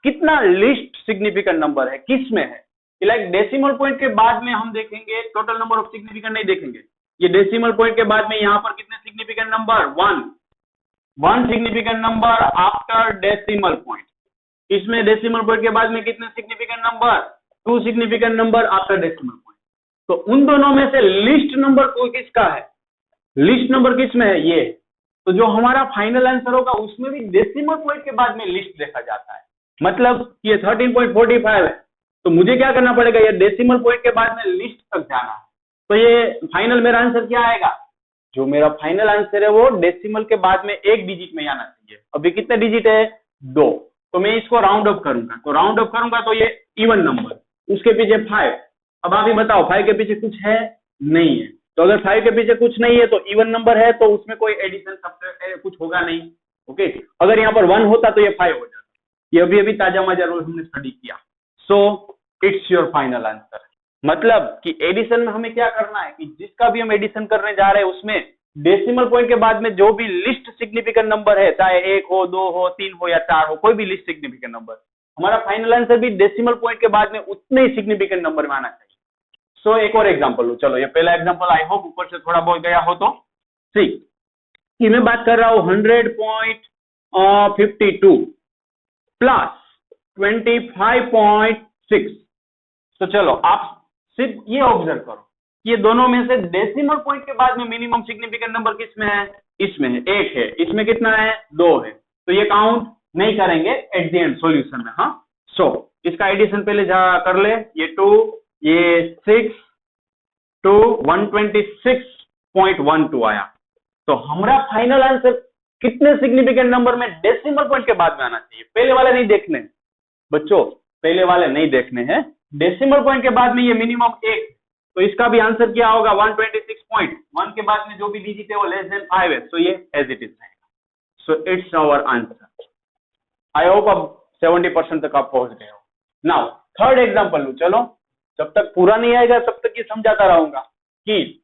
कितना लीस्ट सिग्निफिकेंट नंबर है, किस में है। लाइक डेसिमल पॉइंट के बाद में हम देखेंगे टोटल नंबर ऑफ सिग्निफिकेंट नहीं देखेंगे, ये डेसिमल पॉइंट के बाद में यहाँ पर कितने significant number, one significant number after decimal point. इसमें डेसिमल पॉइंट के बाद में कितने significant number, 2 significant number after decimal point. तो उन दोनों में से लिस्ट नंबर कोई किसका है, लिस्ट नंबर किस में है ये। तो जो हमारा फाइनल आंसर होगा उसमें भी डेसिमल पॉइंट के बाद में लिस्ट देखा जाता है। मतलब ये 13.45 है तो मुझे क्या करना पड़ेगा, ये डेसिमल पॉइंट के बाद में लिस्ट तक जाना है। तो ये फाइनल मेरा आंसर क्या आएगा, जो मेरा फाइनल आंसर है वो डेसिमल के बाद में एक डिजिट में आना चाहिए। अभी कितने डिजिट है, 2। तो मैं इसको राउंड अप करूंगा, तो राउंड अप करूंगा तो ये इवन नंबर, उसके पीछे 5। अब आप ही बताओ 5 के पीछे कुछ है, नहीं है। तो अगर 5 के पीछे कुछ नहीं है तो इवन नंबर है तो उसमें कोई एडिशन सब्ट्रैक्शन कुछ होगा नहीं। ओके, अगर यहाँ पर 1 होता तो ये 5 हो जाता। ये अभी अभी ताजा माजा रोज हमने स्टडी किया। सो इट्स योर फाइनल आंसर। मतलब कि एडिशन में हमें क्या करना है कि जिसका भी हम एडिशन करने जा रहे हैं उसमें डेसिमल पॉइंट के बाद में जो भी लिस्ट सिग्निफिकेंट नंबर है, चाहे 1 हो, 2 हो, 3 हो या 4 हो, कोई भी लिस्ट सिग्निफिकेंट नंबर, हमारा फाइनल आंसर भी डेसिमल पॉइंट के बाद में उतने ही सिग्निफिकेंट नंबर में आना चाहिए। सो एक और एग्जांपल लो, चलो ये पहला एग्जांपल आई होप ऊपर से थोड़ा बहुत गया हो। तो सी कि मैं बात कर रहा हूं 100.52 प्लस 25.6। तो चलो आप सिर्फ ये ऑब्जर्व करो कि ये दोनों में से डेसिमल पॉइंट के बाद में मिनिमम सिग्निफिकेंट नंबर किस में है, इसमें है, 1 है। इसमें कितना है, 2 है। तो ये काउंट नहीं करेंगे एट द एंड सॉल्यूशन में। हाँ, सो इसका एडिशन पहले कर ले, ये 2, ये 6 to 126.12 आया। तो हमारा फाइनल आंसर कितने सिग्निफिकेंट नंबर में डेसिमल पॉइंट के बाद में आना चाहिए। पहले वाले नहीं देखने बच्चों, पहले वाले नहीं देखने हैं, डेसिमल पॉइंट के बाद में ये मिनिमम 1। तो इसका भी आंसर क्या होगा, 126.1 के बाद में जो भी डिजिट है वो लेस देन 5 है। सो ये एज इट इज रहेगा। So it's our answer. I hope अब 70% तक आप पहुंच गए हो। नाउ थर्ड एग्जांपल लो, चलो जब तक पूरा नहीं आएगा तब तक ये समझाता रहूंगा कि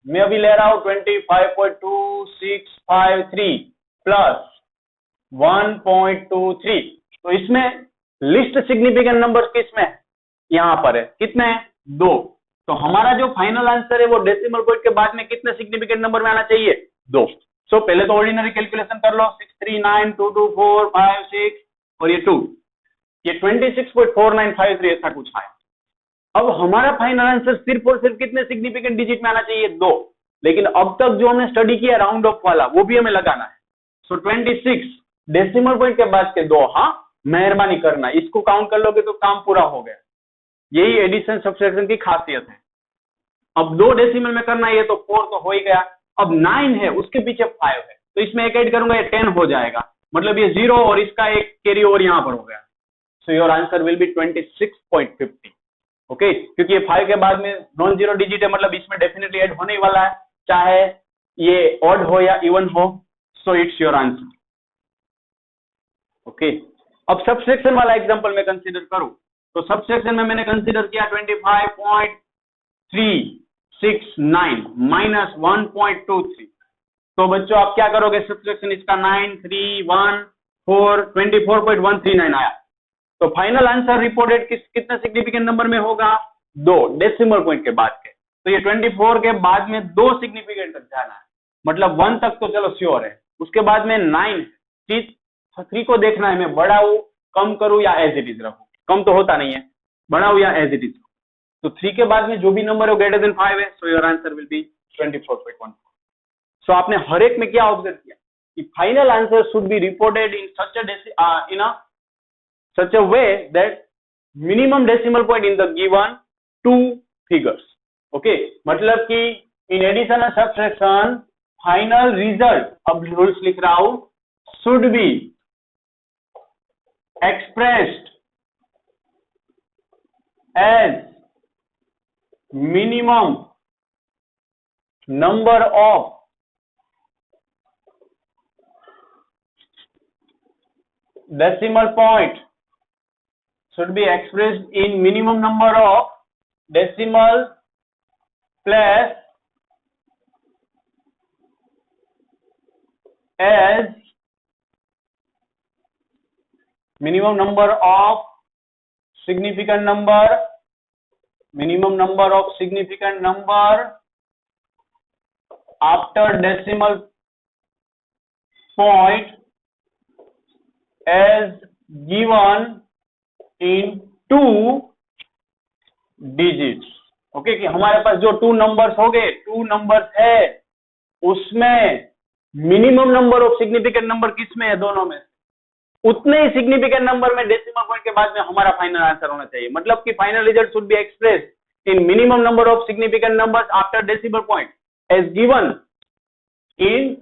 मैं अभी ले रहा हूं 25.2653 प्लस 1.23। तो इसमें लिस्ट सिग्निफिकेंट नंबर किसमें है, यहां पर है, कितने हैं, 2। तो हमारा जो फाइनल आंसर है वो डेसिमल पॉइंट के बाद में कितने सिग्निफिकेंट नंबर में आना चाहिए, 2। सो पहले तो ऑर्डिनरी कैलकुलेशन कर लो, 6392245 और ये 2, ये 26.4953 ऐसा कुछ आया। अब हमारा फाइनल आंसर सिर्फ और सिर्फ कितने सिग्निफिकेंट डिजिट में आना चाहिए, 2। लेकिन अब तक जो हमने स्टडी किया राउंड ऑफ वाला वो भी हमें लगाना है। सो 26 डेसिमल पॉइंट के बाद के 2। हाँ, मेहरबानी करना, इसको काउंट कर लोगे तो काम पूरा हो गया। यही एडिशन सब्ट्रैक्शन की खासियत है। अब 2 डेसिमल में करना है तो 4 तो हो ही गया। अब 9 है, उसके पीछे 5 है, तो इसमें एक ऐड करूंगा, ये 10 हो जाएगा। मतलब ये 0 और इसका एक कैरी ओवर यहां पर हो गया। सो your answer will B 26.50। Okay, क्योंकि ये 5 के बाद में नॉन जीरो डिजिट है, मतलब इसमें डेफिनेटली ऐड होने वाला है, चाहे ये ऑड हो या इवन हो। सो इट्स योर आंसर। ओके, अब सब्ट्रैक्शन वाला एग्जांपल मैं कंसीडर करूं तो सब्ट्रैक्शन में मैंने कंसीडर किया 25.369 माइनस 1.23। तो बच्चों आप क्या करोगे, सब्ट्रैक्शन इसका 9314 24.139 आया। तो फाइनल आंसर रिपोर्टेड कितने सिग्निफिकेंट नंबर में होगा, 2 डेसिमल पॉइंट के बाद के। तो ये 24 के बाद में 2 सिग्निफिकेंट तक जाना है, मतलब 1 तक तो चलो श्योर है, उसके बाद में 9 3 को देखना है, मैं बढ़ाऊं, कम करूं या एज इट इज रखूं। कम तो होता नहीं है, बढ़ाऊं या एज इट इज। तो 3 के बाद में जो भी नंबर है ग्रेटर देन 5 है। So your answer will be 24.14। So आपने हर एक में क्या ऑब्जर्व किया कि final answer should be reported in such a way that minimum decimal point in the given to figures. Okay, मतलब कि इन एडिशन और सब्ट्रैक्शन फाइनल रिजल्ट, अब रूल्स लिख रहा हूं, should be expressed as minimum number of decimal point should be expressed in minimum number of decimal place as minimum number of significant number, minimum number of significant number after decimal point as given in two digits। Okay, कि हमारे पास जो two numbers हो गए, two numbers है, उसमें minimum number of significant number किसमें है, दोनों में, उतने ही सिग्निफिकेंट नंबर में डेसिमल पॉइंट के बाद में हमारा फाइनल आंसर होना चाहिए। मतलब कि final result should be expressed in minimum number of significant numbers after decimal point as given in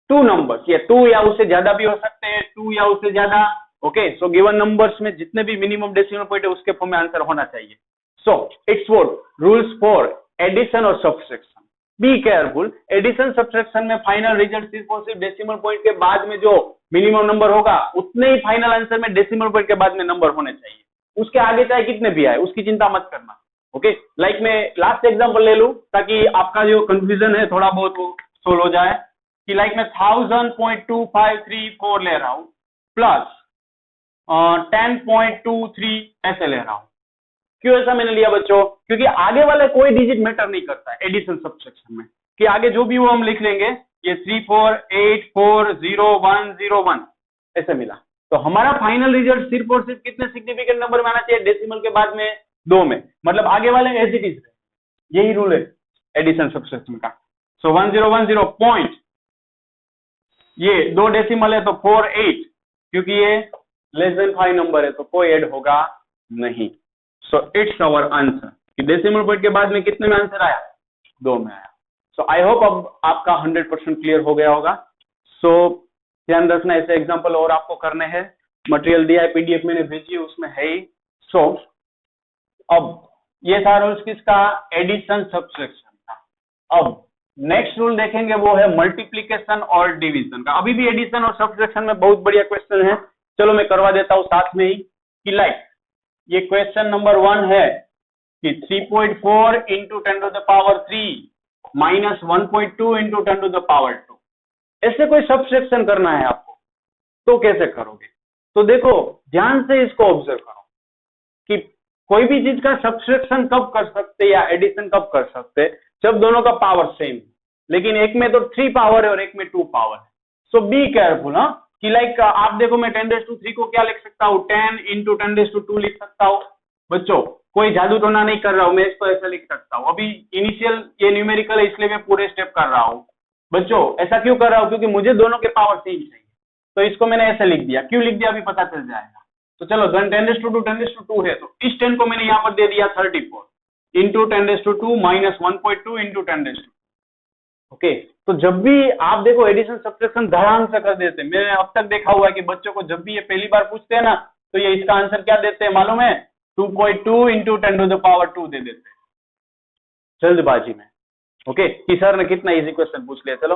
two numbers, या टू या उससे ज्यादा भी हो सकते हैं, टू या उससे ज्यादा। ओके, सो गिवन नंबर्स में जितने भी मिनिमम डेसिमल पॉइंट है उसके फॉर्म में आंसर होना चाहिए। So it's for rules for addition और subtraction. Be careful, addition subtraction में फाइनल रिजल्ट सिर्फ और सिर्फ डेसिमल पॉइंट के बाद में जो मिनिमम नंबर होगा उतने ही फाइनल आंसर में डेसिमल पॉइंट के बाद में नंबर होने चाहिए, उसके आगे चाहे कितने भी आए उसकी चिंता मत करना। ओके, लाइक मैं लास्ट एग्जांपल ले लूं ताकि आपका जो कंफ्यूजन है थोड़ा बहुत वो सोल्व हो जाए, कि लाइक मैं 1000.2534 ले रहा हूं प्लस 10.23 ऐसे ले रहा हूं। क्यों ऐसा मैंने लिया बच्चों? क्योंकि आगे वाला कोई डिजिट मैटर नहीं करता है एडिशन सब्ट्रैक्शन में, कि आगे जो भी वो हम लिख लेंगे, ये 34840101 ऐसे मिला, तो हमारा फाइनल रिजल्ट सिर्फ और सिर्फ कितने सिग्निफिकेंट नंबर में आना चाहिए, डेसिमल के बाद में 2 में, मतलब आगे वाले एज इट इज। यही रूल है एडिशन सब्ट्रैक्शन का। सो 1010 पॉइंट, ये 2 डेसिमल है तो 48, क्योंकि ये लेस देन 5 नंबर है तो कोई ऐड होगा नहीं। सो इट्स आवर आंसर, कि डेसिमल पॉइंट के बाद में कितने में आंसर आया, 2 में आया। सो आई होप अब आपका 100% क्लियर हो गया होगा। सो ध्यान रखना, ऐसे एग्जांपल और आपको करने हैं, मटेरियल दिया है, पीडीएफ मैंने भेजी है उसमें है ही। सो अब ये था रूल्स किसका, एडिशन सब्ट्रैक्शन का। अब नेक्स्ट रूल देखेंगे वो है मल्टीप्लिकेशन और डिवीजन का। अभी भी एडिशन और सब्ट्रैक्शन में बहुत बढ़िया क्वेश्चन है, चलो मैं करवा देता हूं साथ में ही, कि लाइक ये क्वेश्चन नंबर 1 है कि 3.4 into 10 to the power 3 minus 1.2 into 10 to the power 2, ऐसे कोई सब्ट्रैक्शन करना है आपको, तो कैसे करोगे? तो देखो ध्यान से इसको ऑब्जर्व करो कि कोई भी चीज का सब्ट्रैक्शन कब कर सकते या एडिशन कब कर सकते, जब दोनों का पावर सेम है, लेकिन एक में तो 3 पावर है और एक में 2 पावर है। सो बी केयरफुल, हाँ, कि लाइक आप देखो मैं 10⁻³ को क्या लिख सकता हूँ, 10 इंटू 10⁻² लिख सकता हूँ। बच्चों कोई जादू टोना नहीं कर रहा हूं मैं, इसको ऐसा लिख सकता हूँ। अभी इनिशियल ये न्यूमेरिकल है इसलिए मैं पूरे स्टेप कर रहा हूँ। बच्चों ऐसा क्यों कर रहा हूँ, क्योंकि मुझे दोनों के पावर सेम चाहिए, तो इसको मैंने ऐसे लिख दिया। क्यों लिख दिया अभी पता चल जाएगा। तो चलो 10⁻²10⁻² है, तो इस 10 को मैंने यहाँ पर दे दिया 34 इंटू 10⁻² माइनस 1.2 इंटू 10⁻²। ओके, तो जब भी आप देखो एडिशन सब्ट्रैक्शन ध्यान से कर देते हैं, मैंने अब तक देखा हुआ है कि बच्चों को जब भी ये पहली बार पूछते हैं ना, तो ये इसका आंसर क्या देते हैं मालूम है, 2.2 इंटू 10 टू द पावर 2 दे देते हैं जल्दबाजी में। ओके, कि सर ने कितना इजी क्वेश्चन पूछ लिया, चलो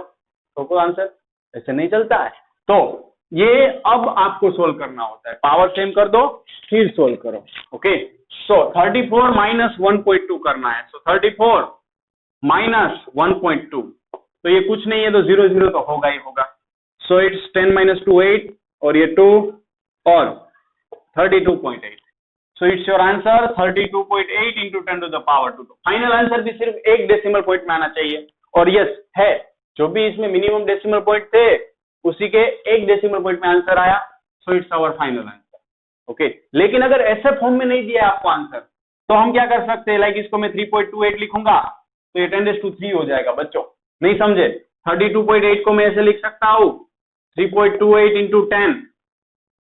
तो कोई आंसर ऐसे नहीं चलता है। तो ये अब आपको सोल्व करना होता है, पावर सेम कर दो फिर सोल्व करो। ओके, सो 34 माइनस 1.2 करना है। सो 34 माइनस 1.2, तो ये कुछ नहीं है तो 0 0 तो होगा ही होगा। सो इट्स 10 - 2 8 और ये 2 और 32.8। So it's your answer 32.8 into 10 to the power 2। Final answer भी सिर्फ एक डेसिमल पॉइंट में आना चाहिए, और यस है, जो भी इसमें मिनिमम डेसिमल पॉइंट थे उसी के एक डेसिमल पॉइंट में आंसर आया। So it's our final answer. Okay, लेकिन अगर ऐसे फॉर्म में नहीं दिया आपको आंसर, तो हम क्या कर सकते हैं, लाइक इसको मैं 3.28 लिखूंगा तो ये 10⁻³ हो जाएगा। बच्चों नहीं समझे, 32.8 को मैं ऐसे लिख सकता हूँ 3.28 इंटू 10,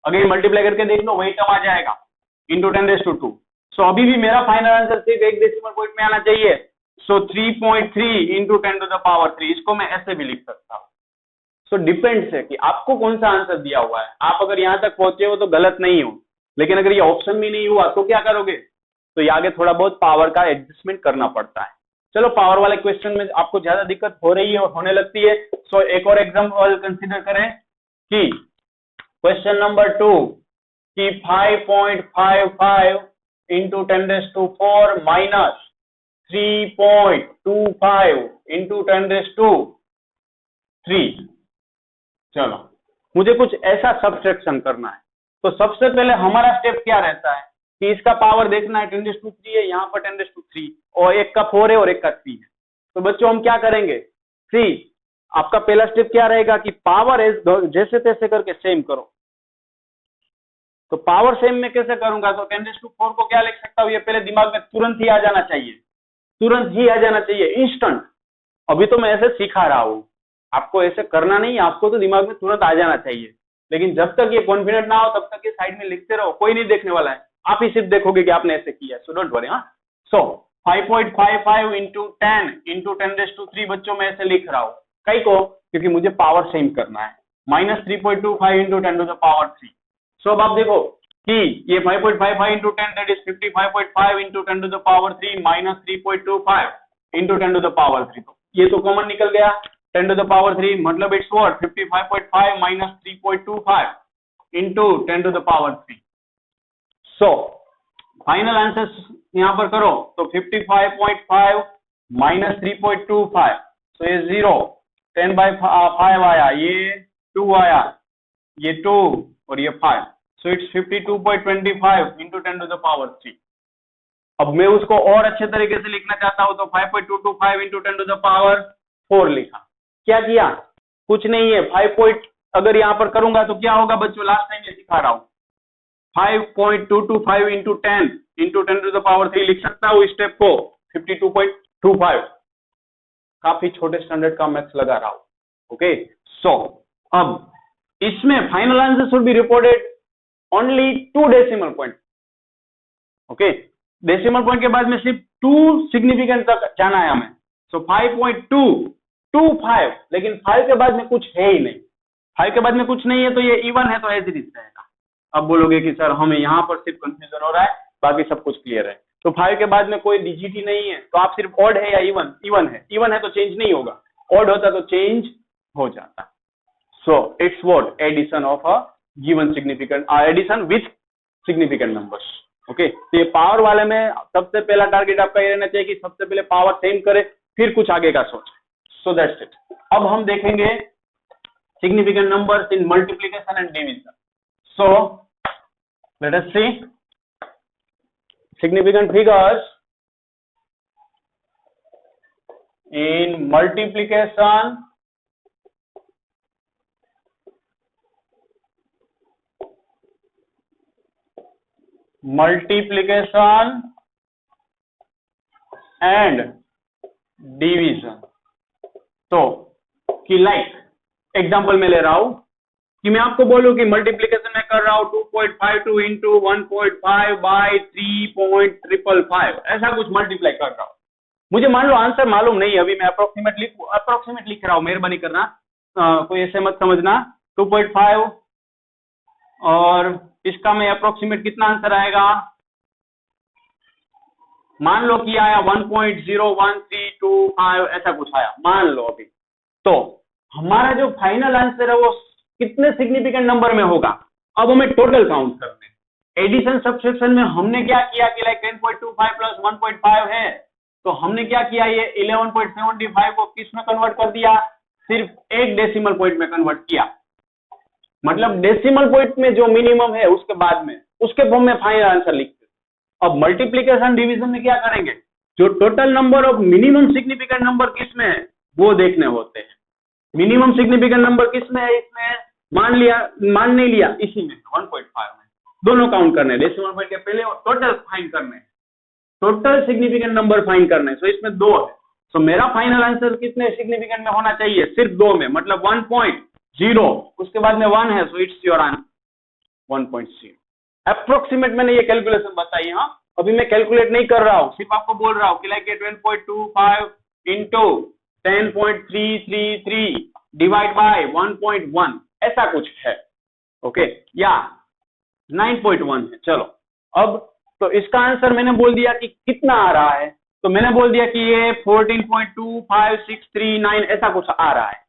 अगेन मल्टीप्लाई करके देख लो वही टर्म आ जाएगा, इंटू 10⁻²। सो अभी भी मेरा फाइनल आंसर सिर्फ एक डेसिमल पॉइंट में आना चाहिए। सो 3.3 इंटू 10⁻3, इसको मैं ऐसे भी लिख सकता हूँ। सो डिपेंड्स है कि आपको कौन सा आंसर दिया हुआ है। आप अगर यहाँ तक पहुंचे हो तो गलत नहीं हो, लेकिन अगर ये ऑप्शन भी नहीं हुआ तो क्या करोगे? तो ये आगे थोड़ा बहुत पावर का एडजस्टमेंट करना पड़ता है। चलो पावर वाले क्वेश्चन में आपको ज्यादा दिक्कत हो रही है और होने लगती है। सो एक और एग्जांपल कंसीडर करें कि क्वेश्चन नंबर 2 कि 5.55 इंटू 10⁻⁴ माइनस 3.25 इंटू 10⁻3। चलो मुझे कुछ ऐसा सब्सट्रैक्शन करना है। तो सबसे पहले हमारा स्टेप क्या रहता है कि इसका पावर देखना है 10⁻3 है, यहाँ पर 10⁻3 और एक का 4 है और एक का 3 है। तो बच्चों हम क्या करेंगे? आपका पहला स्टेप क्या रहेगा कि पावर जैसे तैसे करके सेम करो। तो पावर सेम में कैसे करूंगा? तो 10⁻4 को क्या लिख सकता हूँ? ये पहले दिमाग में तुरंत ही आ जाना चाहिए, तुरंत ही आ जाना चाहिए, इंस्टेंट। अभी तो मैं ऐसे सिखा रहा हूँ, आपको ऐसे करना नहीं, आपको तो दिमाग में तुरंत आ जाना चाहिए। लेकिन जब तक ये कॉन्फिडेंट ना हो तब तक ये साइड में लिखते रहो, कोई नहीं देखने वाला है, आप ही सिर्फ देखोगे कि आपने ऐसे किया। So don't worry. हाँ, सो 5.55 इंटू 10 इंटू 10⁻3 बच्चों में ऐसे लिख रहा हूँ, कई को, क्योंकि मुझे पावर सेम करना है। Minus 3.25 into 10⁻3। सो अब आप देखो कि ये 5.55 into 10 that is 55.5 into 10⁻3 minus 3.25 into 10⁻3। तो ये तो कॉमन निकल गया 10⁻3, मतलब it's what 55.5 minus 3.25 into 10⁻3। So final answer यहाँ पर करो तो 55.5 माइनस 3.25, सो ये 0, 10/5 आया, ये 2 आया, ये 2 और ये 5, सो इट्स 52.25 इंटू 10⁻3। अब मैं उसको और अच्छे तरीके से लिखना चाहता हूं तो 5.225 इंटू 10⁴ लिखा। क्या किया? कुछ नहीं है, 5 अगर यहां पर करूंगा तो क्या होगा बच्चों? लास्ट टाइम ये सिखा रहा हूं, 5.225 इंटू 10 इंटू 10⁻3 लिख सकता हूं स्टेप को 52.25। काफी छोटे स्टैंडर्ड का मैथ्स लगा रहा हूं। ओके, सो अब इसमें final answer should be reported only 2 decimal point. Okay, decimal point के बाद में सिर्फ 2 सिग्निफिकेंट तक जाना है हमें। सो 5.225, लेकिन 5 के बाद में कुछ है ही नहीं। 5 के बाद में कुछ नहीं है तो ये इवन है, तो एज इट इज रहेगा। अब बोलोगे कि सर हमें यहाँ पर सिर्फ कंफ्यूजन हो रहा है, बाकी सब कुछ क्लियर है। तो 5 के बाद में कोई डिजिट ही नहीं है, तो आप सिर्फ ऑड है या इवन? इवन है, इवन है तो चेंज नहीं होगा, ऑड होता तो चेंज हो जाता। So it's what? Addition of a given significant, addition with significant numbers. Okay, तो ये पावर वाले में सबसे पहला टारगेट आपका ये रहना चाहिए कि सबसे पहले पावर सेम करे, फिर कुछ आगे का सोचे। सो दैट्स इट। अब हम देखेंगे significant numbers in multiplication and division. So let us see significant figures in multiplication and division। तो कि लाइक एग्जाम्पल में ले रहा हूं कि मैं आपको बोलूं कि मल्टीप्लीकेशन में कर रहा हूं 2.52 इंटू 1.5 बाई 3.555, ऐसा कुछ मल्टीप्लाई कर रहा हूं। मुझे मान लो आंसर मालूम नहीं, अभी मैं अप्रोक्सीमेट लिख रहा हूं, मेहरबानी करना, कोई ऐसे मत समझना। 2.5 और इसका मैं अप्रोक्सीमेट कितना आंसर आएगा, मान लो कि आया 1.01325, ऐसा कुछ आया मान लो अभी। तो हमारा जो फाइनल आंसर है वो कितने सिग्निफिकेंट नंबर में होगा? अब हमें टोटल काउंट करना है। एडिशन सब्सट्रैक्शन में हमने क्या किया कि लाइक 10.25 प्लस 1.5 है, तो हमने क्या किया, ये 11.75 को किस में कन्वर्ट कर दिया? सिर्फ एक डेसिमल पॉइंट में कन्वर्ट किया। मतलब डेसिमल पॉइंट में जो मिनिमम है उसके बाद में उसके फॉर्म में फाइनल आंसर लिखते। अब मल्टीप्लीकेशन डिवीजन में क्या करेंगे? जो total number of minimum significant number किस में है वो देखने होते हैं। मिनिमम सिग्निफिकेंट नंबर किस में है? इसमें मान नहीं लिया, इसी में 1.5 में। दोनों काउंट करने, डेसिमल पॉइंट के पहले और टोटल फाइंड करने, टोटल सिग्निफिकेंट नंबर फाइंड करने। सो इसमें 2 है, सो मेरा फाइनल आंसर कितने सिग्निफिकेंट में होना चाहिए? सिर्फ 2 में, मतलब 1.0, उसके बाद में 1 है, सो इट्स योर आंसर 1.0। अप्रोक्सीमेट मैंने ये कैलकुलेशन बताई। हाँ, अभी मैं कैलकुलेट नहीं कर रहा हूँ, सिर्फ आपको बोल रहा हूँ कि लाइक 12.25 इंटू 10.333 डिवाइड बाय 1.1 ऐसा कुछ है। ओके, या 9.1 है। चलो, अब तो इसका आंसर मैंने बोल दिया कि कितना आ रहा है, तो मैंने बोल दिया कि ये 14.25639 ऐसा कुछ आ रहा है।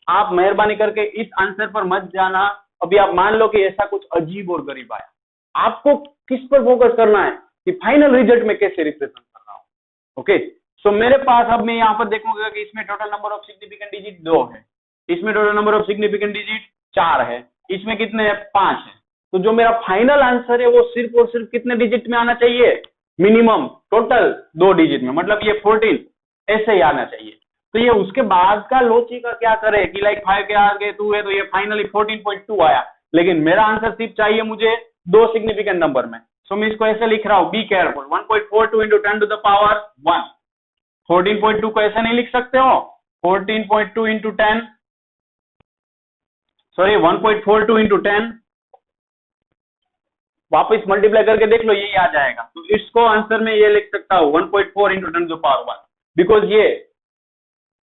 आप मेहरबानी करके इस आंसर पर मत जाना। अभी आप मान लो कि ऐसा कुछ अजीब और गरीब आया, आपको किस पर फोकस करना है कि फाइनल रिजल्ट में कैसे रिप्रेजेंट करना हो। ओके, सो मेरे पास अब मैं यहाँ पर देखूंगा कि इसमें total number of significant digit 2 है, इसमें total number of significant digit 4 है, इसमें कितने हैं? 5 है। तो जो मेरा फाइनल आंसर है वो सिर्फ और सिर्फ कितने डिजिट में आना चाहिए? मिनिमम टोटल 2 डिजिट में, मतलब ये 14 ऐसे ही आना चाहिए। तो ये उसके बाद का लोची का क्या करे कि लाइक 5 के आगे 2 है, तो ये फाइनली 14.2 आया, लेकिन मेरा आंसर सिर्फ चाहिए मुझे 2 सिग्निफिकेंट नंबर में। सो मैं इसको ऐसे लिख रहा हूं, be careful, 1.42 into 10 to the power 1। 14.2 को ऐसे नहीं लिख सकते हो, 14.2 इंटू 10, सॉरी 1.42 इंटू 10, वापस मल्टीप्लाई करके देख लो, यही आ जाएगा। तो इसको आंसर में ये लिख सकता हूं 1.4 into 10 to the power 1, because ये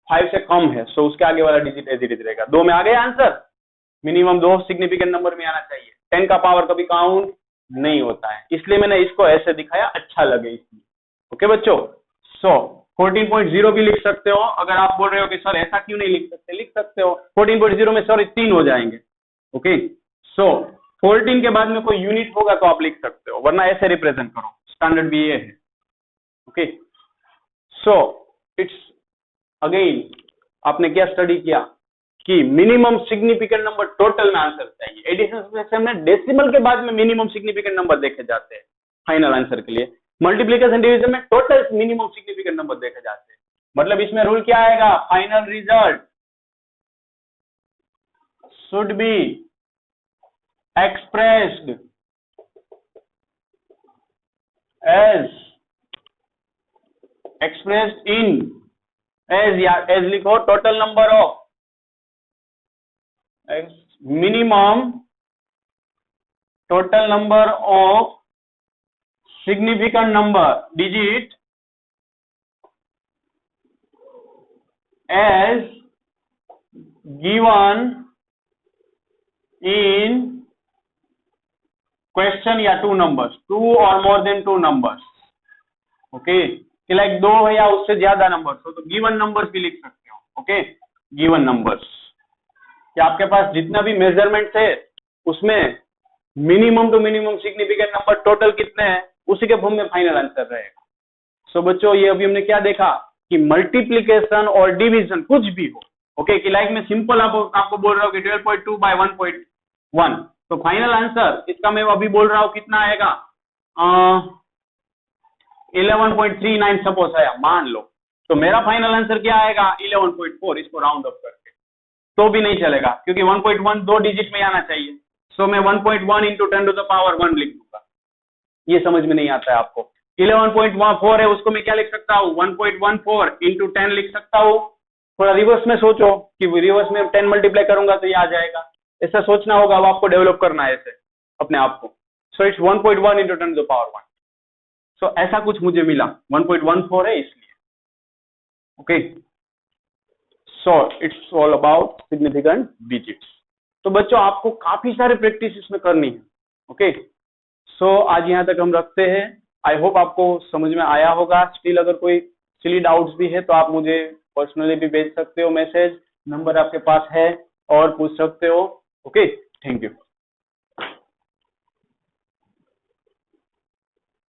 5 से कम है, सो उसके आगे वाला डिजिट एज इट इज रहेगा। 2 में आ गया आंसर, मिनिमम 2 सिग्निफिकेंट नंबर में आना चाहिए। 10 का पावर कभी काउंट नहीं होता है, इसलिए मैंने इसको ऐसे दिखाया, अच्छा लगे इसलिए। ओके बच्चों, सो 14.0 भी लिख सकते हो। अगर आप बोल रहे हो कि सर ऐसा क्यों नहीं लिख सकते, लिख सकते हो। 14.0 में सॉरी 3 हो जाएंगे। ओके, सो 14 के बाद में कोई यूनिट होगा तो आप लिख सकते हो, वरना ऐसे रिप्रेजेंट करो, स्टैंडर्ड भी ये है। ओके, सो इट्स अगेन, आपने क्या स्टडी किया कि मिनिमम सिग्निफिकेंट नंबर टोटल में आंसर चाहिए। एडिशन सब्ट्रैक्शन में डेसिमल के बाद में मिनिमम सिग्निफिकेंट नंबर देखे जाते हैं फाइनल आंसर के लिए। मल्टीप्लिकेशन डिवीजन में टोटल मिनिमम सिग्निफिकेंट नंबर देखे जाते हैं। मतलब इसमें रूल क्या आएगा? Final result should be expressed in as लिखो total number of minimum total number of significant number digit as given in question या 2 numbers, 2 or more than 2 numbers। Okay, कि लाइक 2 है या उससे ज्यादा नंबर्स हो तो गिवन नंबर्स भी लिख सकते हो। ओके, गिवन नंबर्स कि आपके पास जितना भी मेजरमेंट है उसमें minimum to minimum significant number total कितने हैं, उसी के फॉर्म में फाइनल आंसर रहेगा। सो बच्चों, ये अभी हमने क्या देखा कि मल्टीप्लिकेशन और डिवीजन कुछ भी हो, ओके, कि लाइक मैं सिंपल आपको बोल रहा हूँ कि 12.2 बाय 1.1, तो फाइनल आंसर इसका मैं अभी बोल रहा हूँ कितना आएगा, 11.39 सपोज है, मान लो, तो मेरा फाइनल आंसर क्या आएगा? 11.4। इसको राउंड अप करके तो भी नहीं चलेगा, क्योंकि 1.1 2 डिजिट में आना चाहिए। सो मैं 1.1 इंटू 10 टू द पावर 1 लिख दूंगा। ये समझ में नहीं आता है आपको। 11.4 है, उसको मैं क्या लिख सकता हूँ? 1.14 इंटू 10 लिख सकता हूँ। थोड़ा रिवर्स में सोचो कि रिवर्स में 10 मल्टीप्लाई करूंगा तो ये आ जाएगा, ऐसा सोचना होगा, अब आपको डेवलप करना है ऐसे अपने आप को। So it's 1.1 into 10 to the power 1। सो ऐसा कुछ मुझे मिला, 1.14 है इसलिए। Okay, so it's all about significant digits. तो बच्चों, आपको काफी सारे प्रैक्टिस इसमें करनी है। ओके, सो आज यहाँ तक हम रखते हैं। आई होप आपको समझ में आया होगा। स्टिल अगर कोई सिली डाउट्स भी है तो आप मुझे पर्सनली भी भेज सकते हो मैसेज, नंबर आपके पास है, और पूछ सकते हो। Okay, thank you.